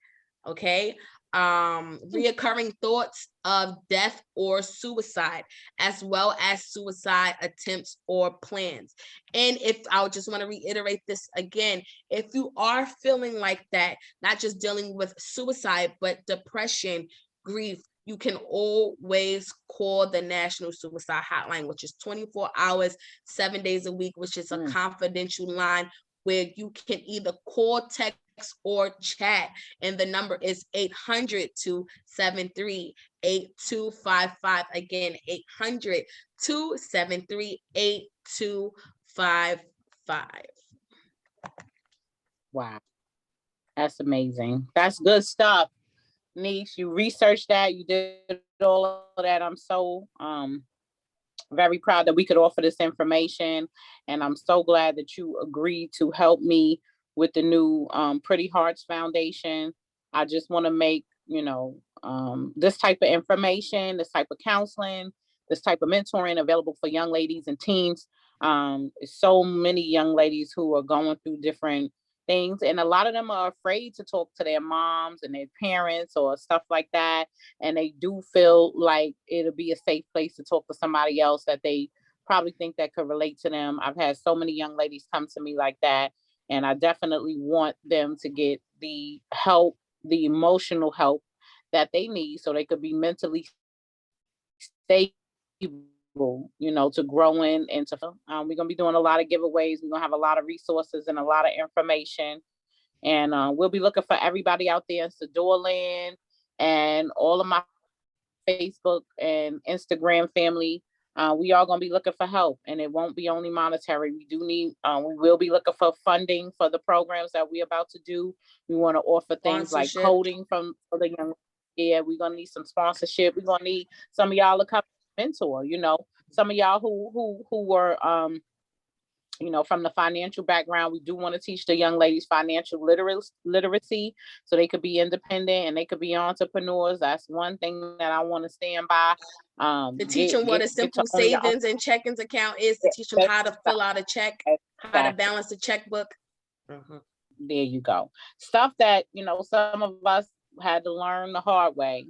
Okay. Reoccurring thoughts of death or suicide, as well as suicide attempts or plans. And if I just want to reiterate this again, if you are feeling like that, not just dealing with suicide, but depression, grief, you can always call the National Suicide Hotline, which is 24 hours, 7 days a week, which is a confidential line where you can either call, text, or chat, and the number is 800-273-8255. Again, 800-273-8255. Wow, that's amazing. That's good stuff, Niche. You researched that, you did all of that. I'm so very proud that we could offer this information, and I'm so glad that you agreed to help me with the new Pretty Hearts Foundation. I just want to make this type of information, this type of counseling, this type of mentoring available for young ladies and teens. So many young ladies who are going through different things, and a lot of them are afraid to talk to their moms and their parents or stuff like that, and they do feel like it'll be a safe place to talk to somebody else that they probably think that could relate to them. I've had so many young ladies come to me like that, and I definitely want them to get the help, the emotional help that they need, so they could be mentally stable, to grow in and to. We're gonna be doing a lot of giveaways. We're gonna have a lot of resources and a lot of information, and we'll be looking for everybody out there in Sadorland and all of my Facebook and Instagram family. We are going to be looking for help, and it won't be only monetary. We will be looking for funding for the programs that we're about to do. We want to offer things like coding for the young. Yeah, we're going to need some sponsorship. We're going to need some of y'all to come mentor, some of y'all who were, from the financial background. We do want to teach the young ladies financial literacy so they could be independent and they could be entrepreneurs. That's one thing that I want to stand by. To teach them what a simple savings and checkings account is, to teach them how to fill out a check, how to balance a checkbook. There you go. Stuff that, some of us had to learn the hard way,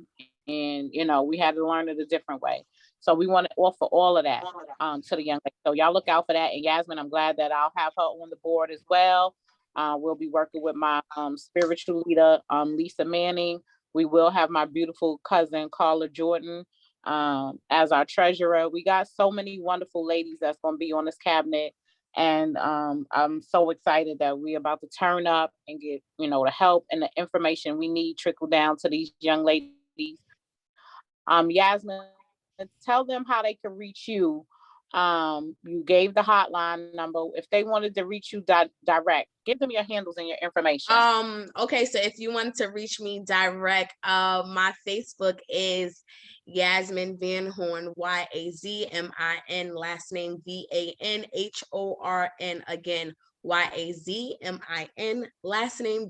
and, we had to learn it a different way. So we want to offer all of that to the young lady. So y'all look out for that. And Yasmin, I'm glad that I'll have her on the board as well. We'll be working with my spiritual leader, Lisa Manning. We will have my beautiful cousin, Carla Jordan, as our treasurer. We got so many wonderful ladies that's going to be on this cabinet. And I'm so excited that we're about to turn up and get, the help and the information we need trickle down to these young ladies. Yasmin, tell them how they can reach you. You gave the hotline number. If they wanted to reach you direct, give them your handles and your information. Okay, so if you wanted to reach me direct, my Facebook is Yasmin Van Horn, YAZMIN, last name VANHORN, again YAZMIN, last name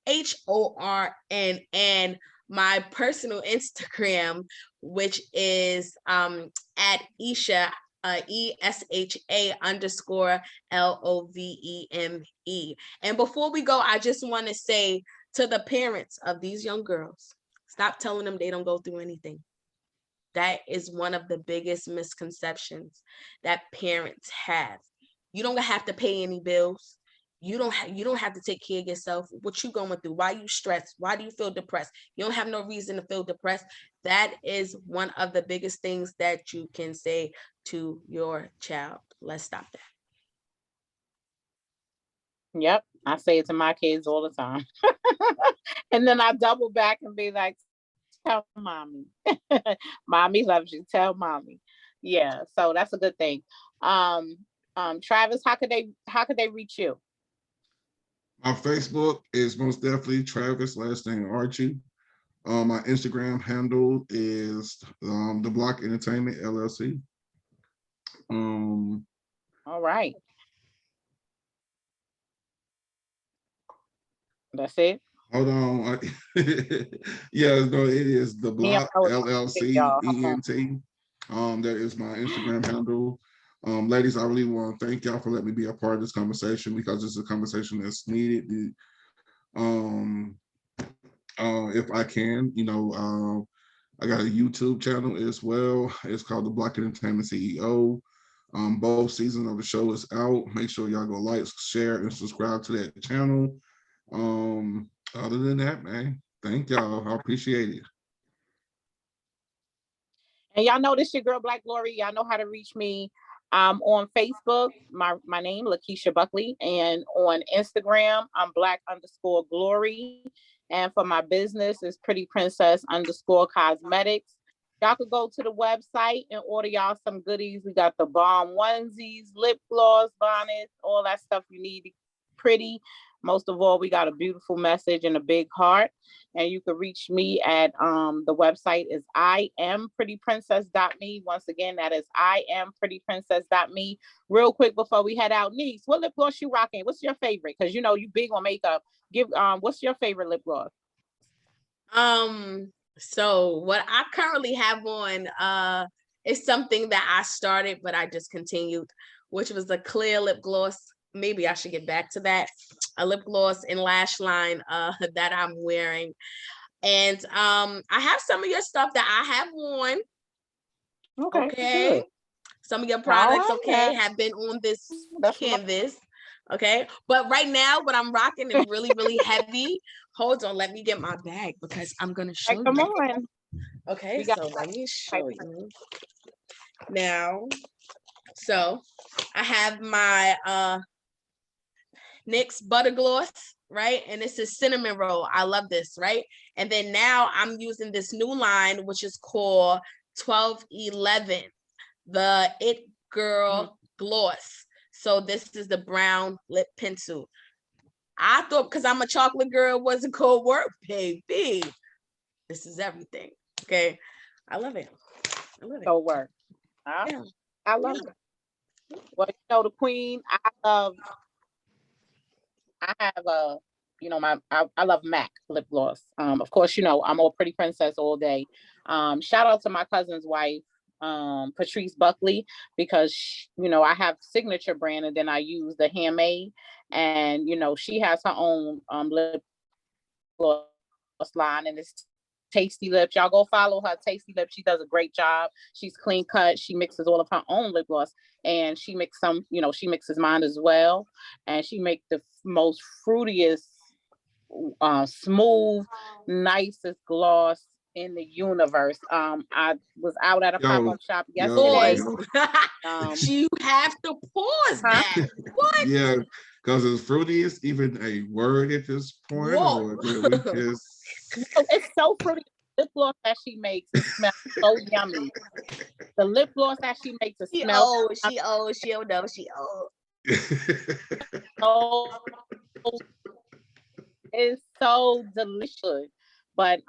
VANHORN, and my personal Instagram, which is at Esha, ESHA_LOVEME. And before we go, I just want to say to the parents of these young girls, stop telling them they don't go through anything. That is one of the biggest misconceptions that parents have. You don't have to pay any bills. You don't have to take care of yourself. What you going through? Why you stressed? Why do you feel depressed? You don't have no reason to feel depressed. That is one of the biggest things that you can say to your child. Let's stop that. Yep, I say it to my kids all the time. And then I double back and be like, tell mommy. Mommy loves you. Tell mommy. Yeah, so that's a good thing. Travis, how could they reach you? My Facebook is most definitely Travis, last name Archie. My Instagram handle is The Block Entertainment LLC. All right. That's it. Hold on. Yeah, no, it is The Block LLC ENT. That is my Instagram handle. Ladies, I really want to thank y'all for letting me be a part of this conversation, because it's a conversation that's needed. If I can, I got a YouTube channel as well. It's called The Block Entertainment CEO. Both seasons of the show is out. Make sure y'all go like, share, and subscribe to that channel. Other than that, man, thank y'all. I appreciate it. And y'all know this your girl Black Glory. Y'all know how to reach me. On Facebook, my name Lakeisha Buckley, and on Instagram, I'm Black_Glory. And for my business, is Pretty Princess _Cosmetics. Y'all could go to the website and order y'all some goodies. We got the bomb onesies, lip gloss, bonnets, all that stuff you need. Pretty. Most of all, we got a beautiful message and a big heart. And you can reach me at the website is IamPrettyPrincess.me. Once again, that is IamPrettyPrincess.me. Real quick before we head out, niece, what lip gloss you rocking? What's your favorite? Because you big on makeup. What's your favorite lip gloss? So what I currently have on is something that I started, but I just continued, which was a clear lip gloss. Maybe I should get back to that. A lip gloss and lash line that I'm wearing. And I have some of your stuff that I have worn. Okay. Some of your products, have been on this canvas. Okay. But right now, what I'm rocking is really, really heavy. Hold on, let me get my bag because I'm gonna show you. Come on. Okay, so let me show you. Now, so I have my NYX Butter Gloss, right? And this is cinnamon roll. I love this, right? And then now I'm using this new line, which is called 1211, the It Girl Gloss. So this is the brown lip pencil. I thought because I'm a chocolate girl, it wasn't gonna work, baby. This is everything. Okay. I love it. I love it. So work. Yeah. I love it. Well, the queen, I have I love MAC lip gloss. Of course, I'm all Pretty Princess all day. Shout out to my cousin's wife, Patrice Buckley, because I have signature brand, and then I use the handmade, and she has her own lip gloss line, and it's Tasty Lips. Y'all go follow her, Tasty Lips. She does a great job. She's clean cut. She mixes all of her own lip gloss, and she makes some, she mixes mine as well. And she makes the most fruitiest, smooth, nicest gloss in the universe. I was out at a pop-up shop yesterday. You have to pause that. What? Yeah, because it's fruity is even a word at this point. Or It's so fruity. Lip gloss that she makes, it smells so yummy. The lip gloss that she makes, it smells. She don't know. It's so delicious. But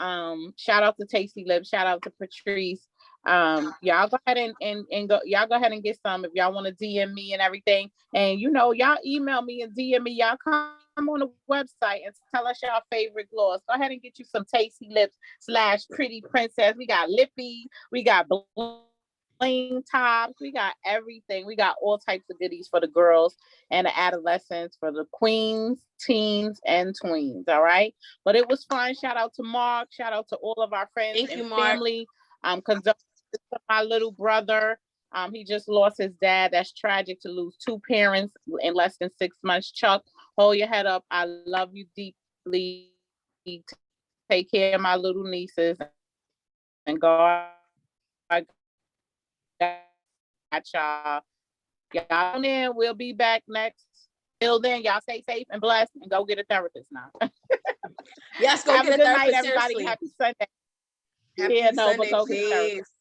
shout out to Tasty Lips, shout out to Patrice. Y'all go ahead and go, y'all go ahead and get some if y'all want to DM me and everything. And y'all email me and DM me. Y'all come on the website and tell us your favorite gloss. Go ahead and get you some Tasty Lips / Pretty Princess. We got Lippy, we got bling tops, we got everything. We got all types of goodies for the girls and the adolescents, for the queens, teens, and tweens. All right. But it was fun. Shout out to Mark. Shout out to all of our friends and family. Condolences to my little brother. He just lost his dad. That's tragic to lose 2 parents in less than 6 months. Chuck, hold your head up. I love you deeply. Take care of my little nieces. And God, I got y'all. Y'all in. We'll be back next. Till then, y'all stay safe and blessed, and go get a therapist now. Yes, go get a therapist. Night, everybody. Happy Sunday. Happy Sunday, but go get a therapist.